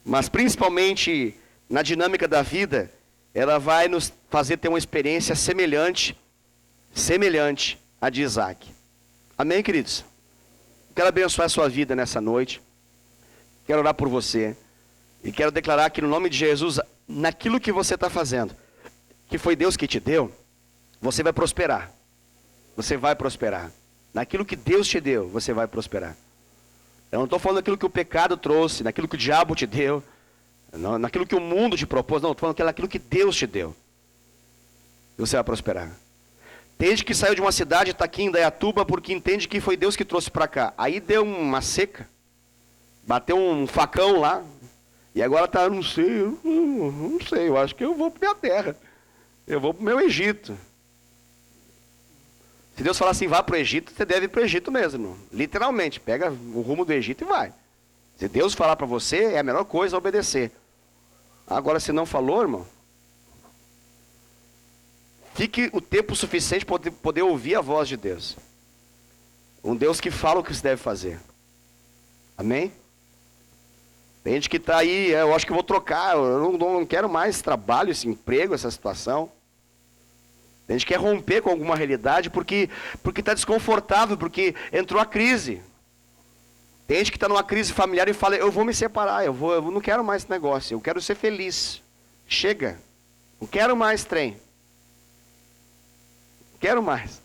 mas principalmente na dinâmica da vida, ela vai nos fazer ter uma experiência semelhante à de Isaac. Amém, queridos? Quero abençoar a sua vida nessa noite. Quero orar por você. E quero declarar que no nome de Jesus, naquilo que você está fazendo, que foi Deus que te deu, você vai prosperar. Você vai prosperar. Naquilo que Deus te deu, você vai prosperar. Eu não estou falando daquilo que o pecado trouxe, naquilo que o diabo te deu, naquilo que o mundo te propôs, não, estou falando naquilo que Deus te deu. Você vai prosperar. Tem gente que saiu de uma cidade, está aqui em Indaiatuba, porque entende que foi Deus que trouxe para cá. Aí deu uma seca, bateu um facão lá, e agora está, não sei, eu acho que eu vou para minha terra. Eu vou para o meu Egito. Se Deus falar assim, vá para o Egito, você deve ir para o Egito mesmo, irmão. Literalmente, pega o rumo do Egito e vai. Se Deus falar para você, é a melhor coisa obedecer. Agora, se não falou, irmão, fique o tempo suficiente para poder ouvir a voz de Deus. Um Deus que fala o que se deve fazer. Amém? Tem gente que está aí, eu acho que eu vou trocar, eu não quero mais esse trabalho, esse emprego, essa situação. Tem gente que quer romper com alguma realidade porque está desconfortável, porque entrou a crise. Tem gente que está numa crise familiar e fala, eu vou me separar, eu não quero mais esse negócio, eu quero ser feliz. Chega, não quero mais trem. Não quero mais.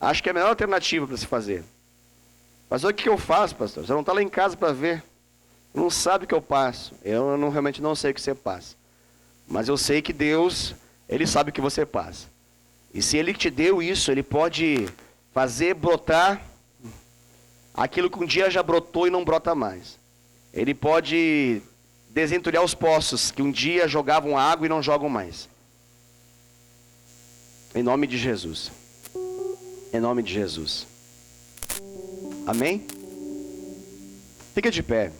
Acho que é a melhor alternativa para se fazer. Mas olha o que eu faço, pastor, você não está lá em casa para ver. Não sabe o que eu passo. Eu realmente não sei o que você passa. Mas eu sei que Deus, Ele sabe o que você passa. E se Ele te deu isso, Ele pode fazer brotar aquilo que um dia já brotou e não brota mais. Ele pode desentulhar os poços que um dia jogavam água e não jogam mais. Em nome de Jesus. Em nome de Jesus. Amém? Fica de pé.